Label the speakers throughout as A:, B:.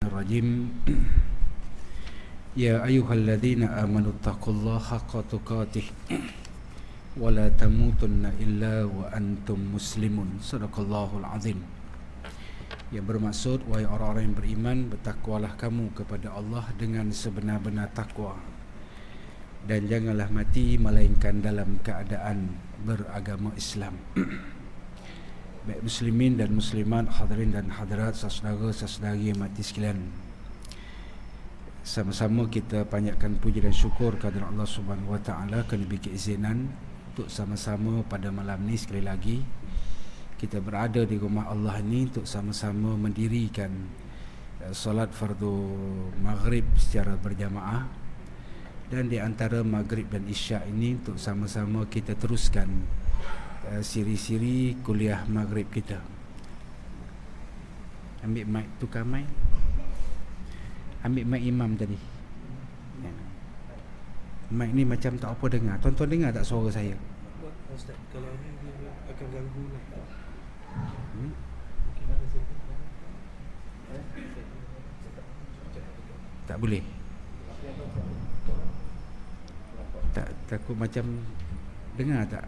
A: Rajim. Ya ayyuhalladzina amanu taqullaha haqqa tuqatih wa la tamutunna illa wa antum muslimun. Sadaqallahul azim. Yang bermaksud, wahai orang-orang yang beriman, bertakwalah kamu kepada Allah dengan sebenar-benar takwa, dan janganlah mati melainkan dalam keadaan beragama Islam. Baik muslimin dan muslimat, hadirin dan hadirat, saudara-saudari yang mati sekalian, sama-sama kita panjatkan puji dan syukur kepada Allah Subhanahu Wa Taala kerana diberi keizinan untuk sama-sama pada malam ni sekali lagi kita berada di rumah Allah ini untuk sama-sama mendirikan solat fardu maghrib secara berjamaah, dan di antara maghrib dan isyak ini untuk sama-sama kita teruskan siri-siri kuliah maghrib kita. Ambil mic, tukar mic. Ambil mic imam tadi. Mic ni macam tak apa dengar. Tuan-tuan dengar tak suara saya?
B: Ustaz, kalau ni dia akan ganggu lah.
A: Tak boleh. Tak, takut macam dengar tak?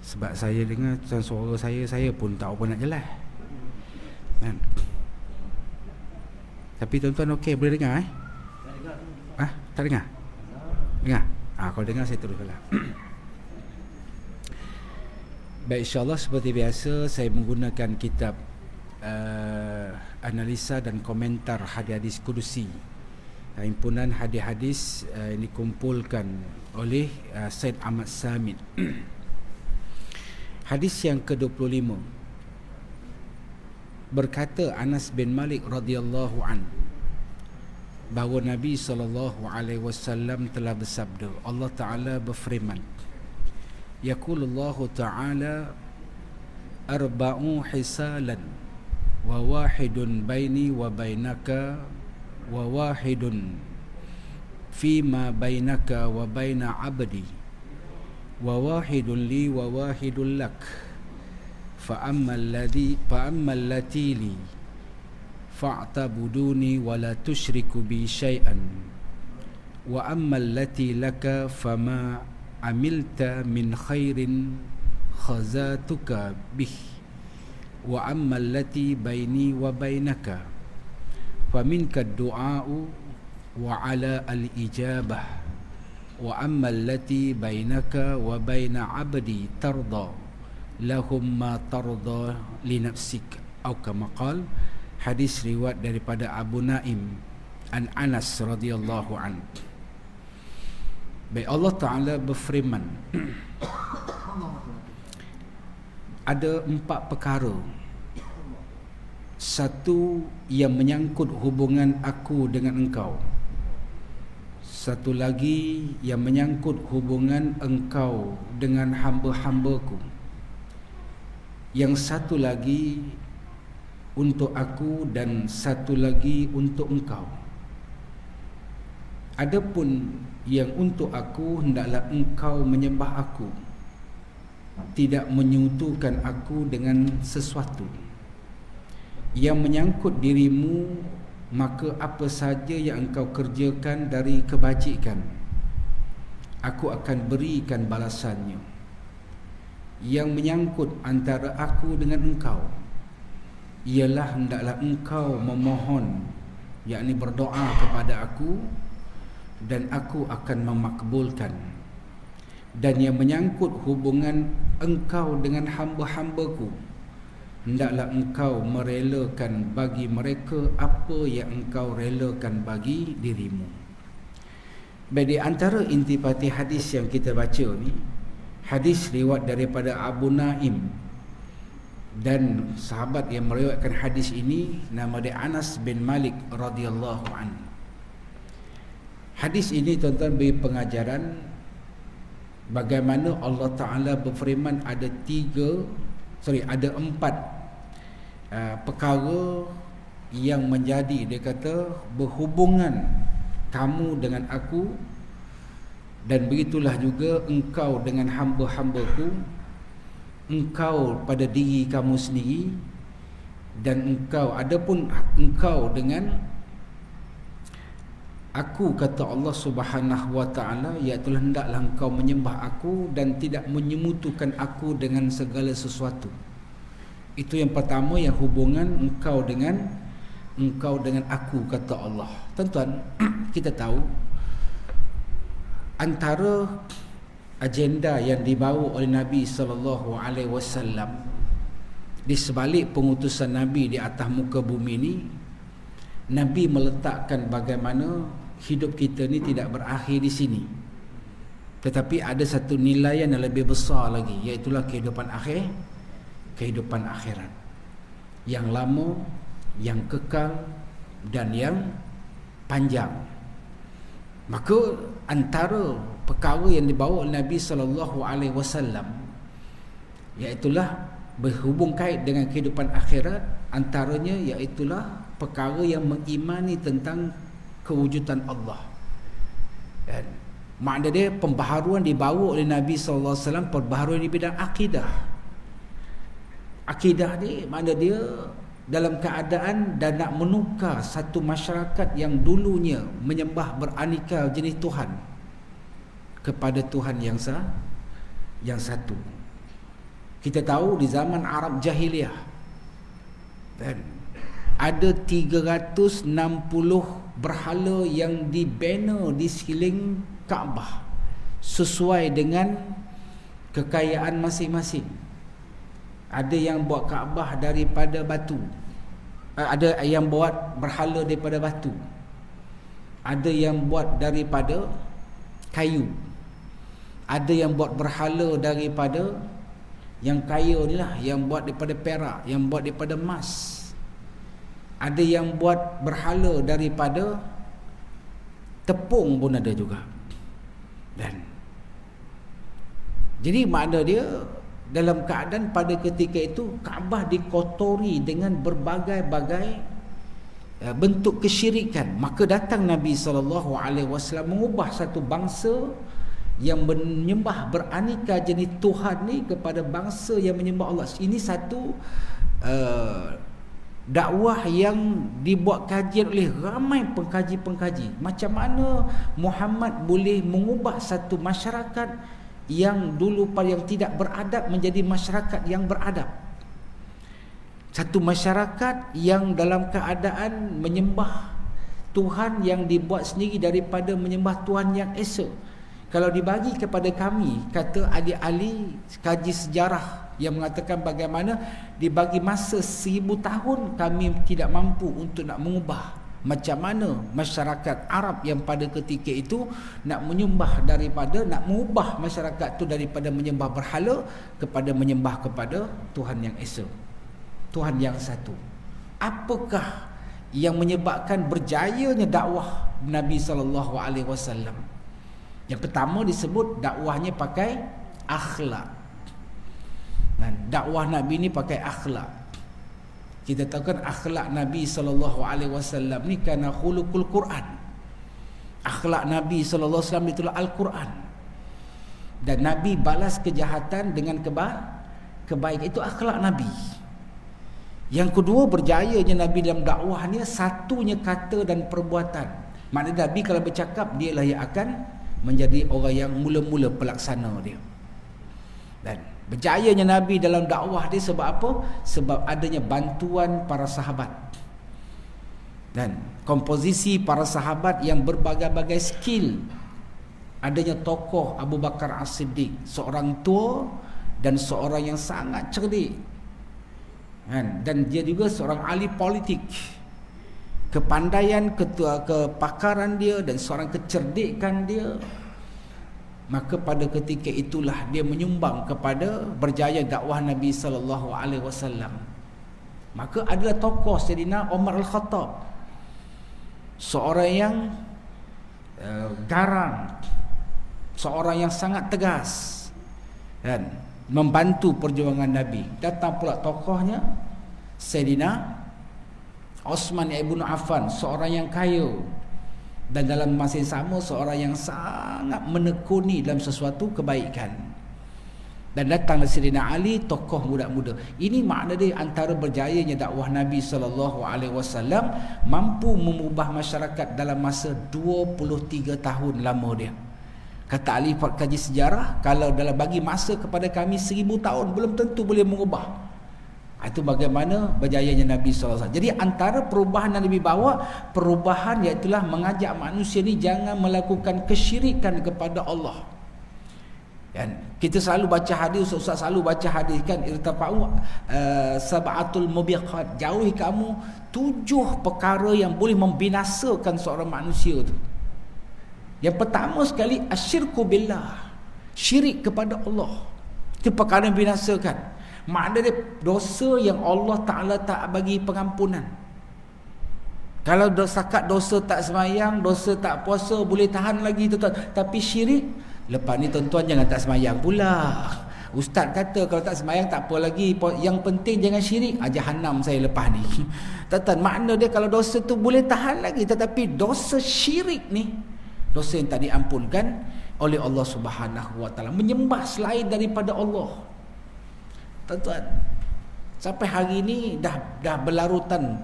A: Sebab saya dengar suara saya pun tak apa nak jelas kan? Tapi tuan-tuan okey, boleh dengar tak dengar? Dengar? Kalau dengar saya teruskanlah. Baik, insyaAllah seperti biasa saya menggunakan kitab analisa dan komentar hadis-hadis kudusi, himpunan hadis-hadis yang dikumpulkan oleh Said Ahmad Samit. Hadis yang ke-25, berkata Anas bin Malik radhiyallahu an bahawa Nabi SAW telah bersabda, Allah Ta'ala berfirman, Yaqulullahu Ta'ala arba'u hisalan wa wahidun baini wa bainaka wa wahidun fima bainaka wa baina abdi wa wahidun li wa wahidun lak fa amma allati li fa'tabuduni wa la tusyriku bi syai'an wa amma allati laka fama amilta min khairin khazatuka bih wa amma allati baini wa bainaka faminka ad-du'a'u wa 'ala al-ijabah wa amma allati bainaka wa baina 'abdi tarda lahum ma tarda li nafsik, atau kama qala. Hadis riwayat daripada Abu Naim an Anas radhiyallahu an. Baik, Allah Ta'ala berfirman, ada 4 perkara. Satu yang menyangkut hubungan aku dengan engkau, satu lagi yang menyangkut hubungan engkau dengan hamba-hambaku, yang satu lagi untuk aku dan satu lagi untuk engkau. Adapun yang untuk aku, hendaklah engkau menyembah aku, tidak menyekutukan aku dengan sesuatu. Yang menyangkut dirimu, maka apa saja yang engkau kerjakan dari kebajikan, aku akan berikan balasannya. Yang menyangkut antara aku dengan engkau, ialah hendaklah engkau memohon, yakni berdoa kepada aku, dan aku akan memakbulkan. Dan yang menyangkut hubungan engkau dengan hamba-hambaku, hendaklah engkau merelakan bagi mereka apa yang engkau relakan bagi dirimu. Baik, di antara intipati hadis yang kita baca ni, hadis riwayat daripada Abu Naim, dan sahabat yang meriwayatkan hadis ini nama dia Anas bin Malik radhiyallahu anhu. Hadis ini tuan-tuan beri pengajaran bagaimana Allah Ta'ala berfirman ada 4 perkara yang menjadi, dia kata, berhubungan kamu dengan aku, dan begitulah juga engkau dengan hamba-hambaku, engkau pada diri kamu sendiri, dan engkau, adapun engkau dengan aku, kata Allah Subhanahu wa taala, iaitu hendaklah engkau menyembah aku dan tidak menyemutukan aku dengan segala sesuatu. Itu yang pertama, yang hubungan engkau dengan aku, kata Allah. Tuan-tuan, kita tahu antara agenda yang dibawa oleh Nabi sallallahu alaihi wasallam di sebalik pengutusan Nabi di atas muka bumi ini, Nabi meletakkan bagaimana hidup kita ni tidak berakhir di sini, tetapi ada satu nilai yang lebih besar lagi, iaitulah kehidupan akhirat yang lama, yang kekal dan yang panjang. Maka antara perkara yang dibawa oleh Nabi sallallahu alaihi wasallam, iaitulah berhubung kait dengan kehidupan akhirat, antaranya iaitulah perkara yang mengimani tentang kewujudan Allah. Dan makna dia pembaharuan dibawa oleh Nabi sallallahu alaihi wasallam, pembaharuan di bidang akidah. Akidah ni makna dia dalam keadaan dan nak menukar satu masyarakat yang dulunya menyembah beraneka jenis Tuhan kepada Tuhan yang satu. Kita tahu di zaman Arab Jahiliyah, dan ada 360 berhala yang dibina di sekeliling Kaabah sesuai dengan kekayaan masing-masing. Ada yang buat Kaabah daripada batu, ada yang buat berhala daripada batu, ada yang buat daripada kayu, ada yang buat berhala daripada yang kaya ni lah, yang buat daripada perak, yang buat daripada emas, ada yang buat berhala daripada tepung pun ada juga. Dan jadi makna dia dalam keadaan pada ketika itu Kaabah dikotori dengan berbagai-bagai bentuk kesyirikan. Maka datang Nabi SAW mengubah satu bangsa yang menyembah beraneka jenis Tuhan ni kepada bangsa yang menyembah Allah. Ini satu dakwah yang dibuat kajian oleh ramai pengkaji-pengkaji. Macam mana Muhammad boleh mengubah satu masyarakat yang dulu yang tidak beradab menjadi masyarakat yang beradab. Satu masyarakat yang dalam keadaan menyembah Tuhan yang dibuat sendiri daripada menyembah Tuhan yang esa. Kalau dibagi kepada kami, kata ahli-ahli kaji sejarah yang mengatakan bagaimana dibagi masa 1000 tahun kami tidak mampu untuk nak mengubah macam mana masyarakat Arab yang pada ketika itu nak menyembah nak mengubah masyarakat itu daripada menyembah berhala kepada menyembah kepada Tuhan yang esa, Tuhan yang satu. Apakah yang menyebabkan berjayanya dakwah Nabi SAW? Yang pertama disebut dakwahnya pakai akhlak. Dan dakwah Nabi ni pakai akhlak. Kita tahu kan akhlak Nabi SAW ni kana khuluqul Quran. Akhlak Nabi SAW itulah Al-Quran. Dan Nabi balas kejahatan dengan kebaikan. Itu akhlak Nabi. Yang kedua, berjayanya Nabi dalam dakwahnya satunya kata dan perbuatan. Maknanya Nabi kalau bercakap, dialah yang akan menjadi orang yang mula-mula pelaksana dia. Dan berjayanya Nabi dalam dakwah dia sebab apa? Sebab adanya bantuan para sahabat dan komposisi para sahabat yang berbagai-bagai skill. Adanya tokoh Abu Bakar As-Siddiq, seorang tua dan seorang yang sangat cerdik, dan dia juga seorang ahli politik. Kepandaian, kepakaran dia dan seorang kecerdikan dia, maka pada ketika itulah dia menyumbang kepada berjaya dakwah Nabi SAW. Maka adalah tokoh Sayyidina Umar Al-Khattab, seorang yang garang, seorang yang sangat tegas dan membantu perjuangan Nabi. Datang pula tokohnya Sayyidina Osman Ibn Affan, seorang yang kaya dan dalam masa yang sama seorang yang sangat menekuni dalam sesuatu kebaikan. Dan datanglah Sayyidina Ali, tokoh muda-muda. Ini makna dia antara berjayanya dakwah Nabi SAW, mampu mengubah masyarakat dalam masa 23 tahun lama dia. Kata Ali buat kaji sejarah, kalau dalam bagi masa kepada kami 1000 tahun, belum tentu boleh mengubah. Itu bagaimana berjayanya Nabi SAW. Jadi antara perubahan yang Nabi bawa, perubahan iaitulah mengajak manusia ni jangan melakukan kesyirikan kepada Allah. Dan kita selalu baca hadis, Ustaz selalu baca hadis kan, irtafa'u sab'atul mubiqat, jauhi kamu 7 perkara yang boleh membinasakan seorang manusia tu. Yang pertama sekali, asyirku billah, syirik kepada Allah. Itu perkara yang binasakan. Makna dia dosa yang Allah Ta'ala tak bagi pengampunan. Kalau sakat dosa tak semayang, dosa tak puasa, boleh tahan lagi tuan. Tapi syirik, lepas ni tuan-tuan jangan tak semayang pula. Ustaz kata kalau tak semayang tak apa lagi, yang penting jangan syirik. Jahannam saya lepas ni. Tuan-tuan, makna dia kalau dosa tu boleh tahan lagi, tetapi dosa syirik ni, dosa yang tak diampunkan oleh Allah Subhanahu Wa Taala, menyembah selain daripada Allah. Tuan-tuan, sampai hari ni dah berlarutan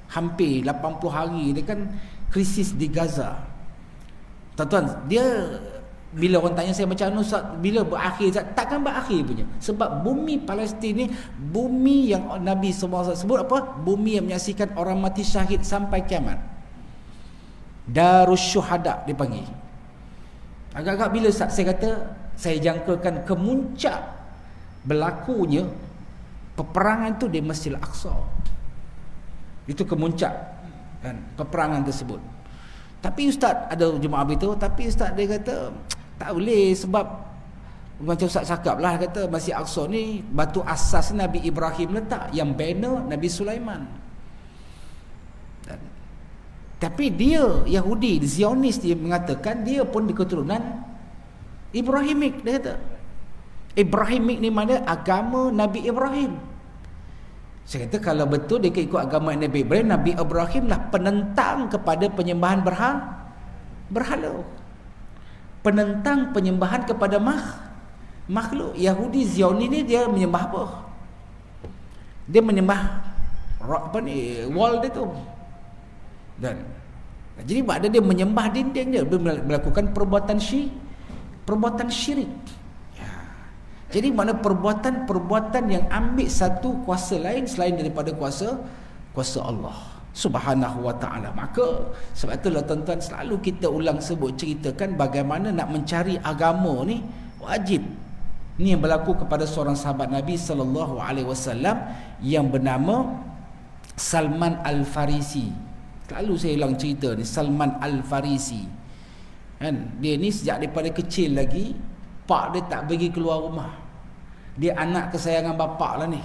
A: hampir 80 hari dia kan krisis di Gaza. Tuan-tuan, dia bila orang tanya saya macam mana Ustaz, bila berakhir? Takkan berakhir punya. Sebab bumi Palestin ni bumi yang Nabi SAW sebut apa? Bumi yang menyaksikan orang mati syahid sampai kiamat. Darus Syuhada dipanggil. Agak-agak bila Ustaz saya kata, saya jangkakan kemuncak berlakunya peperangan tu di Masjidil Aqsa. Itu kemuncak kan peperangan tersebut. Tapi Ustaz, ada jemaah beritahu, tapi Ustaz dia kata tak boleh sebab macam Ustaz cakap lah, kata Masjid Aqsa ni batu asas Nabi Ibrahim letak, yang banner Nabi Sulaiman. Tapi dia Yahudi, Zionis, dia mengatakan dia pun diketurunan Ibrahimik. Dia kata Ibrahimik ni mana agama Nabi Ibrahim. Saya kata kalau betul dia ikut agama Nabi Ibrahim, Nabi Ibrahim lah penentang kepada penyembahan berhala, penentang penyembahan kepada makhluk. Yahudi Zionis ni dia menyembah apa? Dia menyembah apa ni, wall dia tu. Dan jadi makna dia menyembah dinding dia, melakukan perbuatan syirik. Jadi mana perbuatan yang ambil satu kuasa lain selain daripada kuasa Allah Subhanahu Wa Taala. Maka sebab itulah tuan-tuan selalu kita ulang sebut ceritakan bagaimana nak mencari agama ni wajib. Ni yang berlaku kepada seorang sahabat Nabi sallallahu alaihi wasallam yang bernama Salman Al-Farisi. Selalu saya ulang cerita ni, Salman Al-Farisi. Kan dia ni sejak daripada kecil lagi pak dia tak bagi keluar rumah. Dia anak kesayangan bapak lah ni.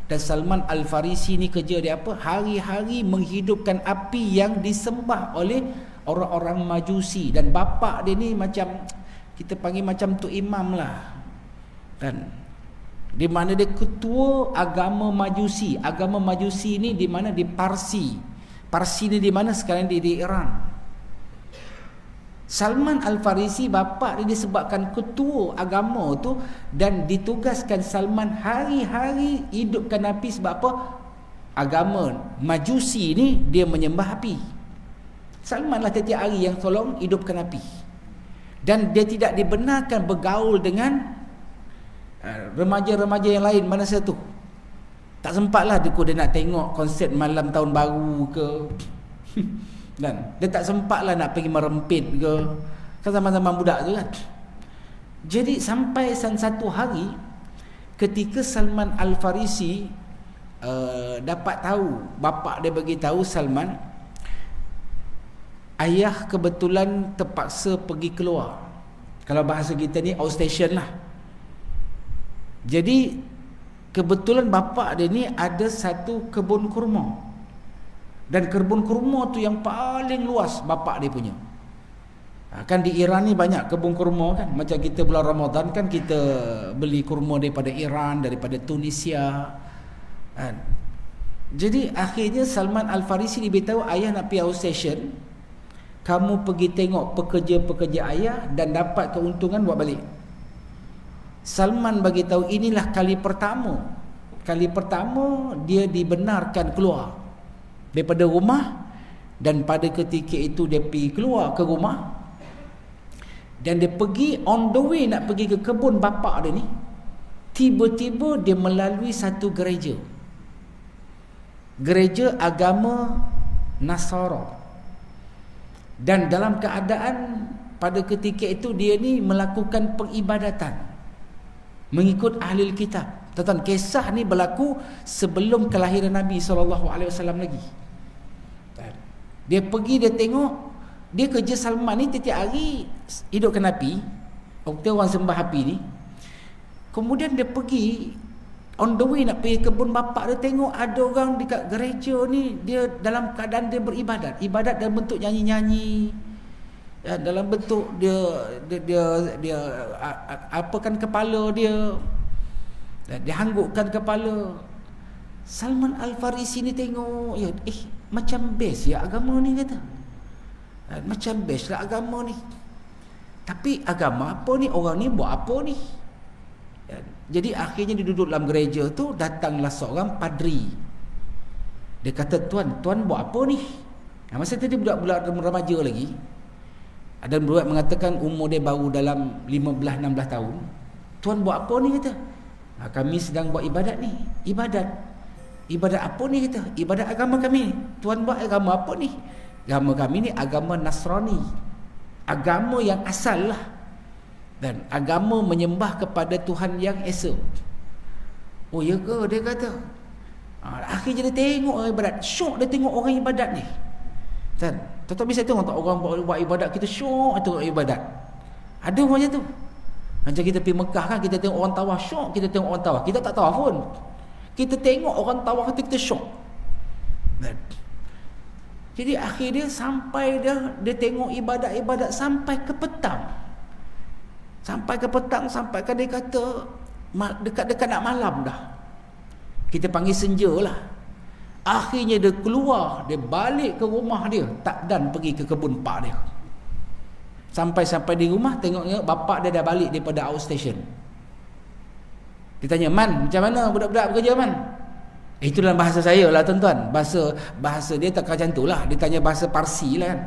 A: Dan Salman Al-Farisi ni kerja dia apa? Hari-hari menghidupkan api yang disembah oleh orang-orang Majusi. Dan bapak dia ni macam, kita panggil macam tu imam lah kan, di mana dia ketua agama Majusi. Agama Majusi ni di mana? Di Parsi ni di mana sekarang? Di Iran. Salman Al-Farisi bapa dia disebabkan ketua agama tu, dan ditugaskan Salman hari-hari hidupkan api. Sebab apa? Agama Majusi ni dia menyembah api. Salman lah tiap-tiap hari yang tolong hidupkan api. Dan dia tidak dibenarkan bergaul dengan remaja-remaja yang lain mana satu. Tak sempatlah dia nak tengok konsert malam tahun baru ke. Dan dia tak sempatlah nak pergi merempit ke, kan zaman-zaman budak tu kan. Jadi sampai satu hari ketika Salman Al-Farisi dapat tahu, bapa dia bagi tahu Salman, ayah kebetulan terpaksa pergi keluar. Kalau bahasa kita ni outstation lah. Jadi kebetulan bapa dia ni ada satu kebun kurma. Dan kebun kurma tu yang paling luas bapak dia punya. Kan di Iran ni banyak kebun kurma kan. Macam kita bulan Ramadan kan kita beli kurma daripada Iran, daripada Tunisia kan. Jadi akhirnya Salman Al-Farisi diberitahu ayah nak pergi outstation, kamu pergi tengok pekerja-pekerja ayah dan dapat keuntungan buat balik. Salman bagi tahu inilah kali pertama dia dibenarkan keluar daripada rumah, dan pada ketika itu dia pergi keluar ke rumah dan dia pergi on the way nak pergi ke kebun bapa dia ni, tiba-tiba dia melalui satu gereja agama Nasara, dan dalam keadaan pada ketika itu dia ni melakukan peribadatan mengikut ahli kitab. Tuan-tuan, kisah ni berlaku sebelum kelahiran Nabi SAW lagi. Dia pergi, dia tengok, dia kerja Salman ni tiap hari hidupkan api, waktu orang sembah api ni. Kemudian dia pergi on the way nak pergi kebun bapak dia, tengok ada orang dekat gereja ni, dia dalam keadaan dia beribadat, ibadat dalam bentuk nyanyi-nyanyi, dalam bentuk dia apakan kepala dia hanggukkan kepala. Salman Al-Farisi ni tengok, ya, macam best ya agama ni, kata, macam best lah agama ni, tapi agama apa ni, orang ni buat apa ni. Jadi akhirnya dia duduk dalam gereja tu, datanglah seorang padri. Dia kata, tuan buat apa ni? Masa tu dia budak-budak remaja lagi. Ada beberapa mengatakan umur dia baru dalam 15-16 tahun. Tuan buat apa ni, kata? Kami sedang buat ibadat ni. Ibadat apa ni, kata? Ibadat agama kami. Tuan buat agama apa ni? Agama kami ni agama Nasrani, agama yang asal lah, dan agama menyembah kepada Tuhan yang Esa. Oh ya ke, dia kata. Akhirnya dia tengok orang ibadat, syok dia tengok orang ibadat ni. Dan tuan-tuan bisa tengok tak orang buat ibadat, kita syok tengok ibadat. Ada orang macam tu. Macam kita pergi Mekah kan, kita tengok orang tawaf, syok kita tengok orang tawaf. Kita tak tawaf pun, kita tengok orang tawaf tu kita syok. Jadi akhirnya sampai dia tengok ibadat-ibadat sampai ke petang. Sampai kan dia kata dekat-dekat nak malam dah. Kita panggil senja lah. Akhirnya dia keluar, dia balik ke rumah dia, tak dan pergi ke kebun pak dia. Sampai di rumah, tengok bapak dia dah balik daripada outstation. Dia tanya, Man, macam mana budak-budak bekerja, Man? Itu dalam bahasa saya lah, tuan-tuan. Bahasa dia tak macam tu lah. Dia tanya bahasa Parsi lah kan.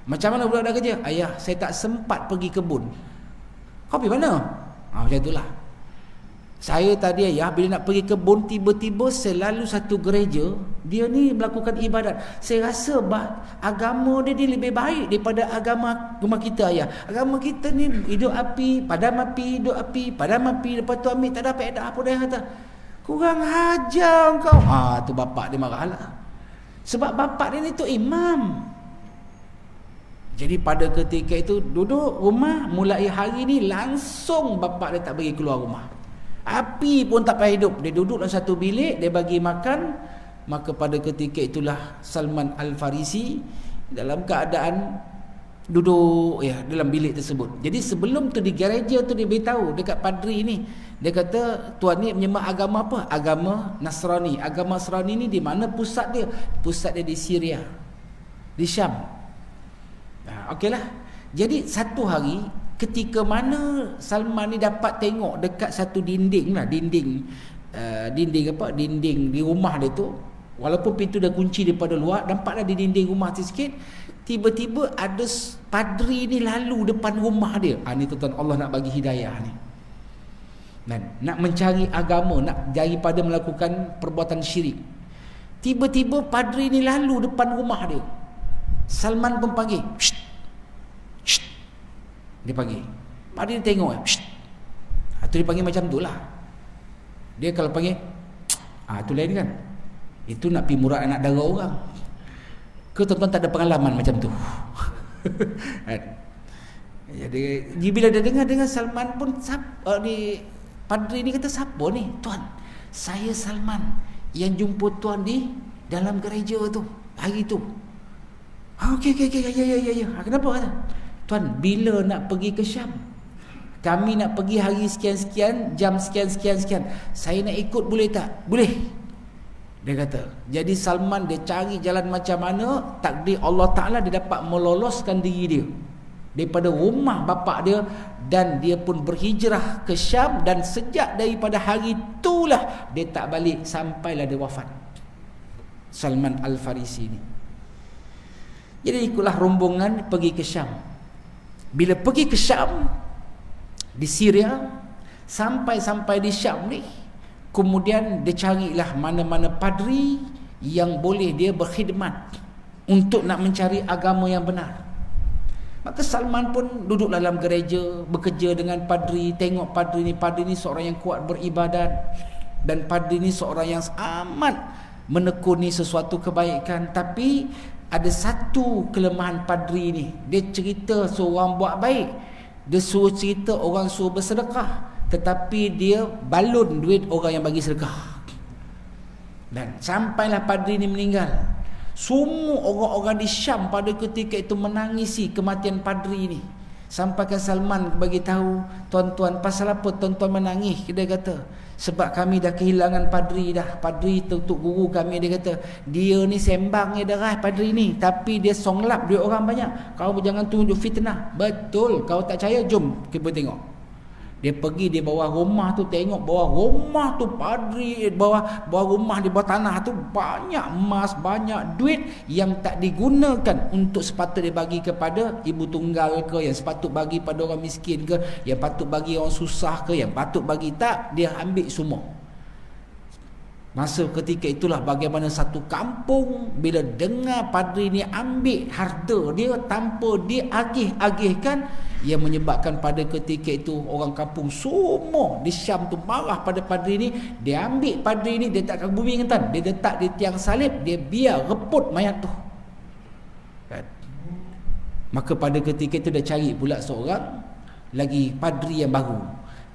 A: Macam mana budak-budak kerja? Ayah, saya tak sempat pergi kebun. Kau pergi mana? Macam tu lah. Saya tadi, ayah, bila nak pergi kebun, tiba-tiba saya lalu satu gereja, dia ni melakukan ibadat. Saya rasa agama dia ni lebih baik daripada agama kita, ayah. Agama kita ni hidup api, padam api, hidup api, padam api, lepas tu ambil, tak ada faedah apa dia kata. Kurang ajar kau. Tu bapak dia marah lah. Sebab bapak dia ni tu imam. Jadi pada ketika itu duduk rumah, mulai hari ni langsung bapak dia tak bagi keluar rumah. Api pun tak payah hidup. Dia duduk dalam satu bilik, dia bagi makan. Maka pada ketika itulah Salman Al-Farisi dalam keadaan duduk dalam bilik tersebut. Jadi sebelum tu di gereja tu dia beritahu dekat padri ni, dia kata, tuan ni menyembah agama apa? Agama Nasrani. Agama Nasrani ni di mana pusat dia? Pusat dia di Syria, di Syam. Okeylah. Jadi satu hari, ketika mana Salman ni dapat tengok dekat satu dinding lah, dinding di rumah dia tu, walaupun pintu dah kunci daripada luar, nampaklah di dinding rumah tu sikit, tiba-tiba ada padri ni lalu depan rumah dia. Ni tuan-tuan, Allah nak bagi hidayah ni, dan nak mencari agama, nak daripada melakukan perbuatan syirik. Tiba-tiba padri ni lalu depan rumah dia. Salman pun panggil, Shh. Dia panggil, padri ni tengok, tu dia panggil macam tu lah. Dia kalau panggil, tu lain kan, itu nak pergi murah anak dara orang. Ke tuan-tuan tak ada pengalaman macam tu? Jadi bila dia dengar Salman pun, padri ni kata, siapa ni? Tuan, saya Salman yang jumpa tuan di dalam gereja tu hari tu. Okey, ya. Kenapa? Kata, tuan, bila nak pergi ke Syam? Kami nak pergi hari sekian-sekian, jam sekian-sekian. Saya nak ikut, boleh tak? Boleh, dia kata. Jadi Salman dia cari jalan macam mana, takdir Allah Ta'ala dia dapat meloloskan diri dia. daripada rumah bapa dia, dan dia pun berhijrah ke Syam, dan sejak daripada hari itulah dia tak balik sampailah dia wafat. Salman Al-Farisi ni. Jadi ikutlah rombongan pergi ke Syam. Bila pergi ke Syam di Syria, sampai di Syam ni, kemudian dia carilah mana-mana padri yang boleh dia berkhidmat untuk nak mencari agama yang benar. Maka Salman pun duduk dalam gereja, bekerja dengan padri, tengok padri ni seorang yang kuat beribadat, dan padri ni seorang yang amat menekuni sesuatu kebaikan. Tapi ada satu kelemahan padri ni, dia cerita seorang buat baik, dia suruh cerita orang suruh bersedekah, tetapi dia balun duit orang yang bagi sedekah. Dan sampailah padri ni meninggal, semua orang-orang di Syam pada ketika itu menangisi kematian padri ni. Sampaikan Salman bagi tahu, tuan-tuan, pasal apa tuan-tuan menangis? Dia kata, sebab kami dah kehilangan padri dah. Padri tu guru kami. Dia kata, dia ni sembang je darah padri ni, tapi dia songlap duit orang banyak. Kau jangan tunjuk fitnah. Betul, kau tak percaya, jom kita tengok. Dia pergi di bawah rumah tu, tengok bawah rumah tu padri, bawah rumah di bawah tanah tu banyak emas, banyak duit yang tak digunakan untuk sepatut dia bagi kepada ibu tunggal ke, yang sepatut bagi pada orang miskin ke, yang patut bagi orang susah ke, yang patut bagi tak, dia ambil semua. Masa ketika itulah bagaimana satu kampung bila dengar padri ni ambil harta dia tanpa diagih-agihkan, yang menyebabkan pada ketika itu orang kampung semua di Syam tu marah pada padri ni. Dia ambil padri ni, dia tak ke bumi ingetan, dia letak di tiang salib, dia biar reput mayat tu. Maka pada ketika itu dia cari pula seorang lagi padri yang baru.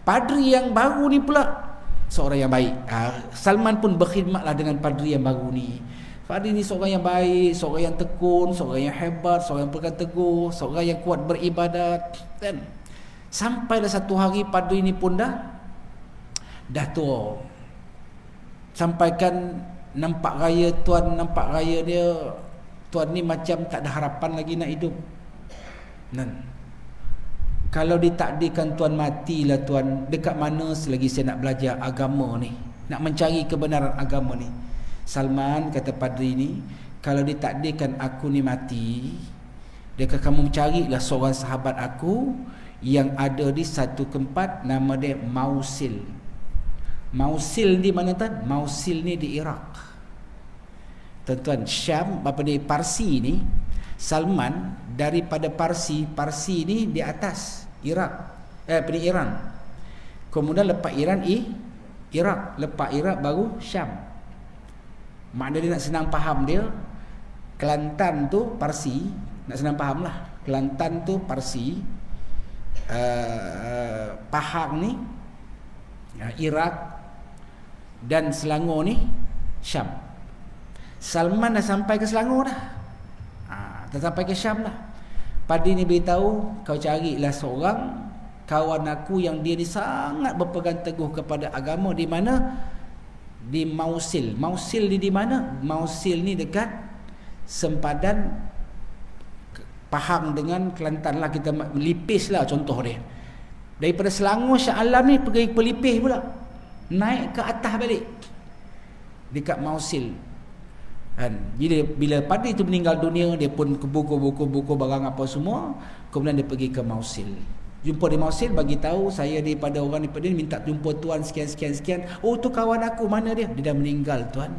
A: Padri yang baru ni pula seorang yang baik. Salman pun berkhidmatlah dengan padri yang baru ni. Padri ni seorang yang baik, seorang yang tekun, seorang yang hebat, seorang yang pegang teguh, seorang yang kuat beribadat. Dan sampailah satu hari padri ni pun dah tua. Sampaikan nampak raya dia, tuan ni macam tak ada harapan lagi nak hidup. Dan kalau ditakdirkan tuan matilah tuan, dekat mana selagi saya nak belajar agama ni, nak mencari kebenaran agama ni. Salman kata padri ni, kalau ditakdirkan aku ni mati, dekat kamu carilah seorang sahabat aku yang ada di satu tempat nama dia Mausil. Mausil di mana tuan? Mausil ni di Iraq. Tuan-tuan, Syam apa ni, Parsi ni, Salman daripada Parsi ni di atas Iraq, Iran. Kemudian lepas Iran Iraq, lepas Iraq baru Syam. Maknanya nak senang faham dia, Kelantan tu Parsi, nak senang faham lah, Kelantan tu Parsi, Pahang ni Iraq, dan Selangor ni Syam. Salman dah sampai ke Selangor dah, dah sampai ke Syam dah. Padri ni beritahu, kau carilah seorang kawan aku yang dia ni sangat berpegang teguh kepada agama. Di mana? Di Mausil. Mausil ni di mana? Mausil ni dekat sempadan Pahang dengan Kelantan lah, kita melipis lah contoh dia. Daripada Selangor Shah Alam ni pergi pelipis pula, naik ke atas balik dekat Mausil. Jadi bila padri itu meninggal dunia, dia pun ke buku barang apa semua, kemudian dia pergi ke Mausil. Jumpa di Mausil, bagi tahu saya daripada orang daripada ni minta jumpa tuan sekian. Oh, tu kawan aku, mana dia? Dia dah meninggal tuan.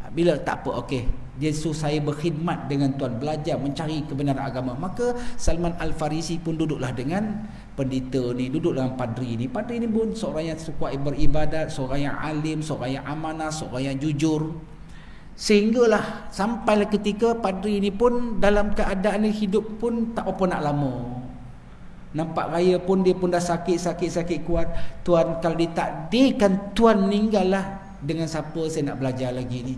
A: Bila tak apa, okey, dia suruh saya berkhidmat dengan tuan, belajar mencari kebenaran agama. Maka Salman Al-Farisi pun duduklah dengan pendeta ni, duduk dengan padri ni. Padri ni pun seorang yang suka beribadat, seorang yang alim, seorang yang amanah, seorang yang jujur. Sehinggalah sampailah ketika padri ni pun dalam keadaan hidup pun tak apa nak lama. Nampak raya pun dia pun dah sakit kuat. Tuan, kalau ditakdirkan tuan meninggal lah, dengan siapa saya nak belajar lagi ni?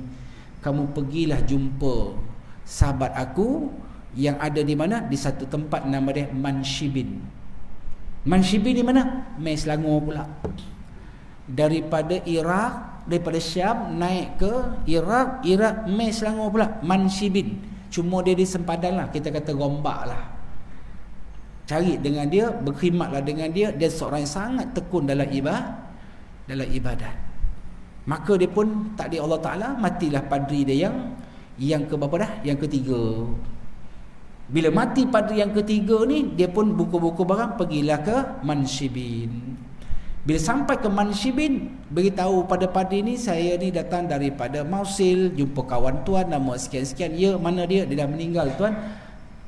A: Kamu pergilah jumpa sahabat aku yang ada di mana? Di satu tempat nama dia Manshibin. Manshibin di mana? Mai Selangor pula. Daripada Iraq, daripada Syam naik ke Iraq mai Selangor pula. Manshibin. Cuma dia di sempadan lah, kita kata Gombak lah. cari dengan dia, berkhidmatlah dengan dia. Dia seorang yang sangat tekun dalam ibadat. Maka dia pun takdir Allah Ta'ala, matilah padri dia yang ke berapa dah? Yang ketiga. Bila mati padri yang ketiga ni, dia pun buku-buku barang, pergilah ke Manshibin. Bila sampai ke Manshibin, beritahu pada padri ni, saya ni datang daripada Mosul, jumpa kawan tuan, nama sekian-sekian. Ya, mana dia? Dia dah meninggal tuan.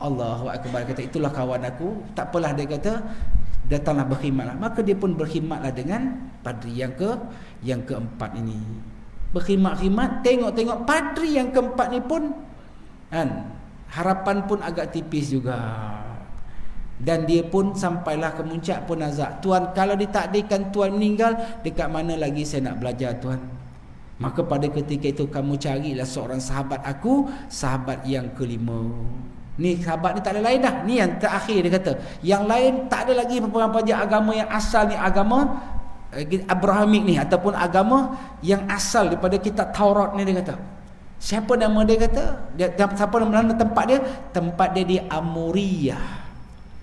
A: Allahu Akbar. Kata, itulah kawan aku. Tak apalah, dia kata, datanglah berkhidmatlah. Maka dia pun berkhidmatlah dengan padri yang keempat ini. Berkhidmat-khidmat, tengok-tengok padri yang keempat ni pun kan, harapan pun agak tipis juga. Dan dia pun sampailah ke muncak pun azab. Tuan, kalau ditakdirkan tuan meninggal, dekat mana lagi saya nak belajar tuan? Maka pada ketika itu kamu carilah seorang sahabat aku, sahabat yang kelima. Ni sahabat ni tak ada lain dah. Ni yang terakhir dia kata. Yang lain tak ada lagi apa-apa agama yang asal ni, agama Abrahamik ni, ataupun agama yang asal daripada kitab Taurat ni, dia kata. Siapa nama dia kata? Siapa nama tempat dia? Tempat dia di Amuriyah.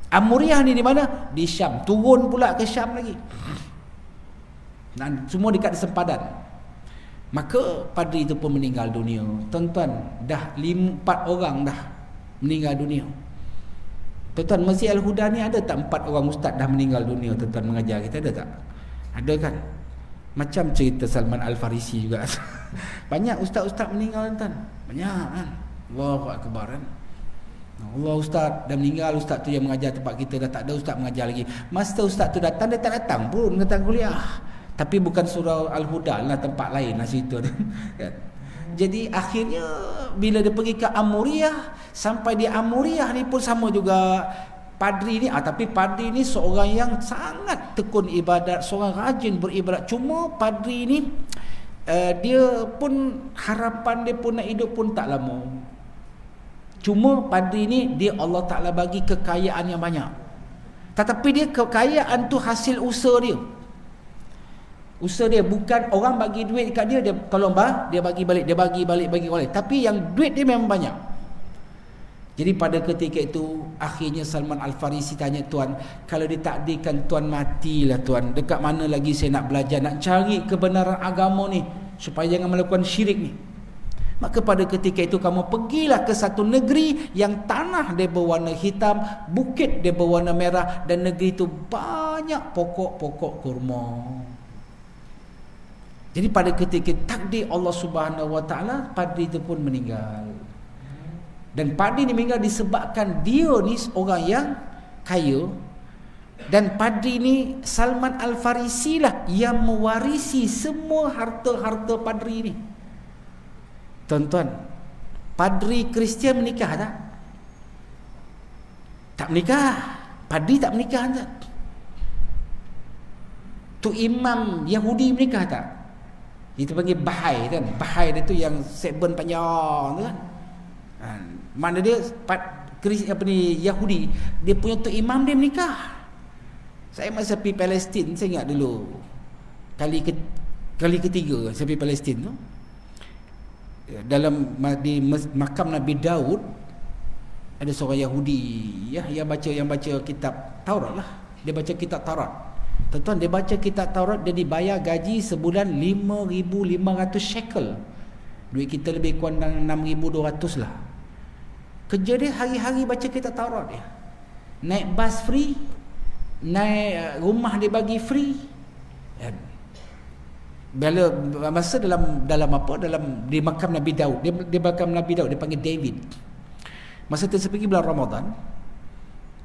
A: Amuriyah ni di mana? Di Syam. Turun pula ke Syam lagi. Dan semua dekat di sempadan. Maka padri itu pun meninggal dunia. Tuan-tuan, dah 4 orang dah meninggal dunia. Tuan-tuan, Masjid Al-Huda ni ada tak 4 orang ustaz dah meninggal dunia? Tuan-tuan mengajar kita ada tak? Ada kan? Macam cerita Salman Al-Farisi juga. Banyak ustaz-ustaz meninggal tuan. Banyak kan? Allahu Akbar kan? Allah, ustaz dah meninggal, ustaz tu yang mengajar tempat kita dah tak ada, ustaz mengajar lagi. Masa ustaz tu datang, dia tak datang pun datang kuliah. Tapi bukan surau Al-Huda lah, tempat lain lah cerita tu. Jadi akhirnya bila dia pergi ke Amuriyah, sampai di Amuriyah ni pun sama juga padri ni. Tapi padri ni seorang yang sangat tekun ibadat, seorang rajin beribadat. Cuma padri ni dia pun harapan dia pun nak hidup pun tak lama. Cuma padri ni dia Allah Ta'ala bagi kekayaan yang banyak. Tetapi dia kekayaan tu hasil usaha dia. Usaha dia, bukan orang bagi duit kat dia, dia kalau dia bagi balik, dia bagi balik. Tapi yang duit dia memang banyak. Jadi pada ketika itu akhirnya Salman Al-Farisi tanya, tuan, kalau ditakdirkan tuan matilah tuan, dekat mana lagi saya nak belajar, nak cari kebenaran agama ni supaya jangan melakukan syirik ni. Maka pada ketika itu kamu pergilah ke satu negeri yang tanah dia berwarna hitam, bukit dia berwarna merah, dan negeri itu banyak pokok-pokok kurma. Jadi pada ketika takdir Allah Subhanahu Wa Taala, padri itu pun meninggal. Dan padri ini meninggal disebabkan dia ni orang yang kaya. Dan padri ni Salman Al-Farisi lah yang mewarisi semua harta-harta padri ni. Tuan-tuan, padri Kristian menikah tak? Tak menikah. Padri tak menikah tak? Tu imam Yahudi menikah tak? Itu panggil Bahai kan? Bahai dia tu yang segmen panjang tu kan? Mana dia Yahudi, dia punya tu imam dia menikah. Saya masa pergi Palestin, saya ingat dulu kali ketiga saya pergi Palestin tu, dalam di makam Nabi Daud ada seorang Yahudi ya, yang baca kitab Taurat lah. Dia baca kitab Taurat. Tuan-tuan, dia baca kitab Taurat, dia dibayar gaji sebulan 5,500 shekel. Duit kita lebih kurang 6,200 lah. Kerja dia hari-hari baca kitab Taurat dia. Naik bas free, naik rumah dia bagi free. Bila masa dalam di makam Nabi Daud, dia makam Nabi Daud, dia panggil David. Masa tu saya pergi bulan Ramadan,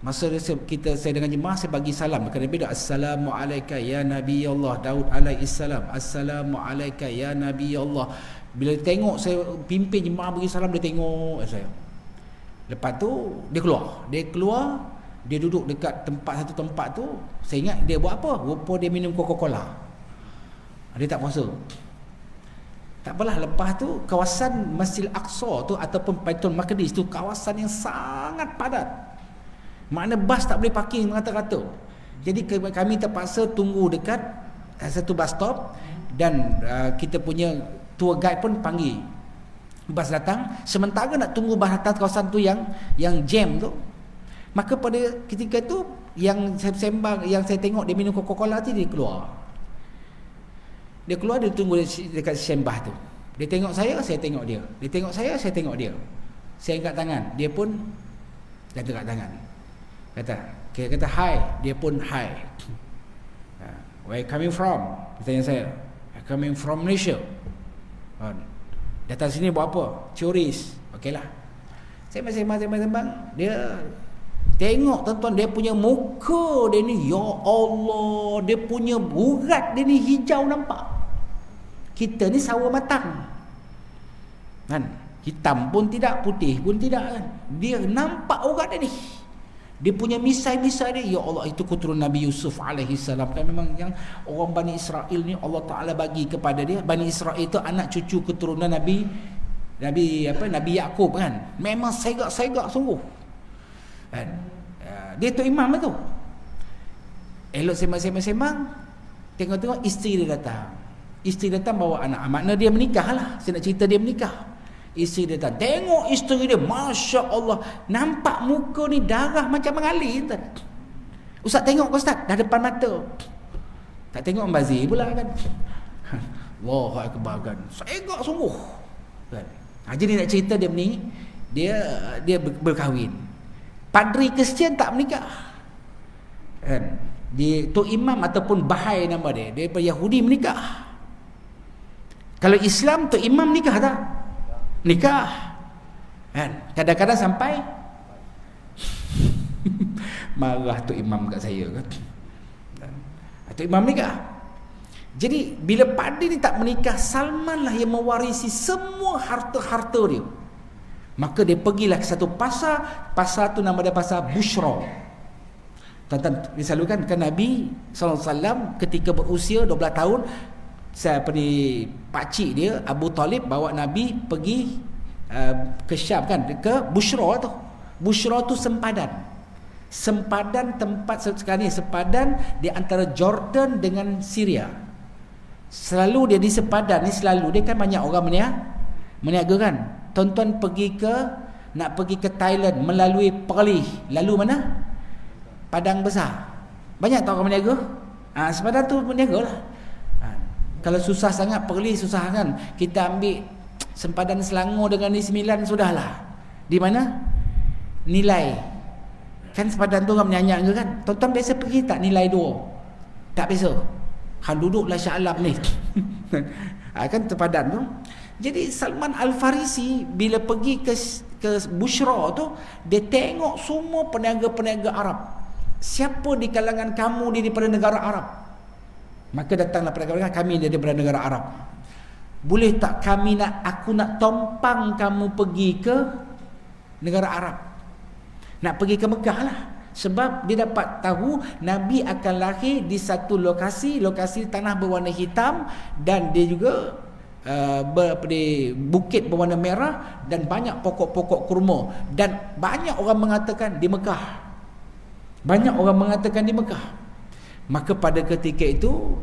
A: masa saya dengan jemaah, saya bagi salam kepada Nabi Daud, Assalamualaikum ya Nabi Allah Daud alaihissalam, Assalamualaikum ya Nabi Allah. Bila tengok saya pimpin jemaah bagi salam, dia tengok saya. Lepas tu dia keluar, dia duduk dekat satu tempat tu. Saya ingat dia buat apa? Rupa dia minum Coca-Cola. Dia tak puasa. Tak apalah, lepas tu kawasan Masjid Al-Aqsa tu ataupun Baitul Maqdis tu kawasan yang sangat padat. Makna bas tak boleh parking merata-rata. Jadi kami terpaksa tunggu dekat satu bus stop, dan kita punya tour guide pun panggil bas datang. Sementara nak tunggu bas datang kawasan tu yang jam tu, Maka pada ketika tu yang saya sembang, yang saya tengok dia minum Coca-Cola tu, dia keluar. Dia keluar, dia tunggu dekat sembah tu. Dia tengok saya tengok dia. Dia tengok saya tengok dia. Saya angkat tangan, dia pun angkat tangan. Kita kata hi, dia pun hi. Where you coming from? Dia tanya saya. I'm coming from Malaysia. Datang sini buat apa? Turis. Okeylah. Saya sembang. Dia tengok tuan-tuan, dia punya muka dia ni, ya Allah, dia punya urat dia ni hijau nampak. Kita ni sawo matang. Kan? Hitam pun tidak, putih pun tidak kan. Dia nampak urat dia ni. Dia punya misai-misai dia, ya Allah, itu keturunan Nabi Yusuf alaihi salam. Kan memang yang orang Bani Israel ni Allah Taala bagi kepada dia. Bani Israel itu anak cucu keturunan Nabi Yaqub kan. Memang segak-segak sungguh. Kan? Dia tu imam tu. Elok sembang-sembang, tengok-tengok isteri dia datang. Isteri datang bawa anak. Makna dia menikah lah. Saya nak cerita dia menikah. Isteri dia datang. Tengok isteri dia, Masya Allah, nampak muka ni darah macam mengalir. Ustaz tengok ke Ustaz? Dah depan mata. Tak tengok membazir pula kan. Allahu Akbar kan. Segak sungguh kan. Jadi nak cerita dia ni, dia berkahwin. Padri Kristian tak menikah kan. Dia tu imam ataupun bahai nama dia. Dia Yahudi menikah. Kalau Islam tu imam nikah tak? Nikah kan. Kadang-kadang sampai marah tu imam kat saya kan. Tu imam nikah. Jadi bila padri ni tak menikah, Salman lah yang mewarisi semua harta-harta dia. Maka dia pergilah ke satu pasar. Pasar tu nama dia pasar Bushra. Tuan-tuan misalkan kan Nabi SAW ketika berusia 12 tahun, pakcik dia Abu Talib bawa Nabi pergi ke Syam kan, ke Bushra tu. Bushra tu sempadan tempat sekarang ni, sempadan di antara Jordan dengan Syria. Selalu dia di sempadan ni, selalu dia kan banyak orang meniaga kan. Tuan-tuan nak pergi ke Thailand melalui Perlis, lalu mana? Padang besar. Banyak tak orang meniaga? Sempadan tu meniaga lah. Kalau susah sangat Perlis, susah kan, kita ambil sempadan Selangor dengan Negeri Sembilan sudahlah. Di mana? Nilai. Kan sempadan tu orang menyanyi ke kan? Tuan-tuan biasa pergi tak Nilai 2? Tak biasa. Han duduklah Shah Alam ni. Kan sempadan tu. Jadi Salman Al-Farisi bila pergi ke Bushra tu, dia tengok semua peniaga-peniaga Arab. Siapa di kalangan kamu daripada negara Arab? Maka datanglah peniaga, kami daripada negara Arab. Boleh tak aku nak tompang kamu pergi ke negara Arab? Nak pergi ke Mekah lah. Sebab dia dapat tahu Nabi akan lahir di satu lokasi tanah berwarna hitam, dan dia juga bukit berwarna merah dan banyak pokok-pokok kurma, dan banyak orang mengatakan di Mekah. Maka pada ketika itu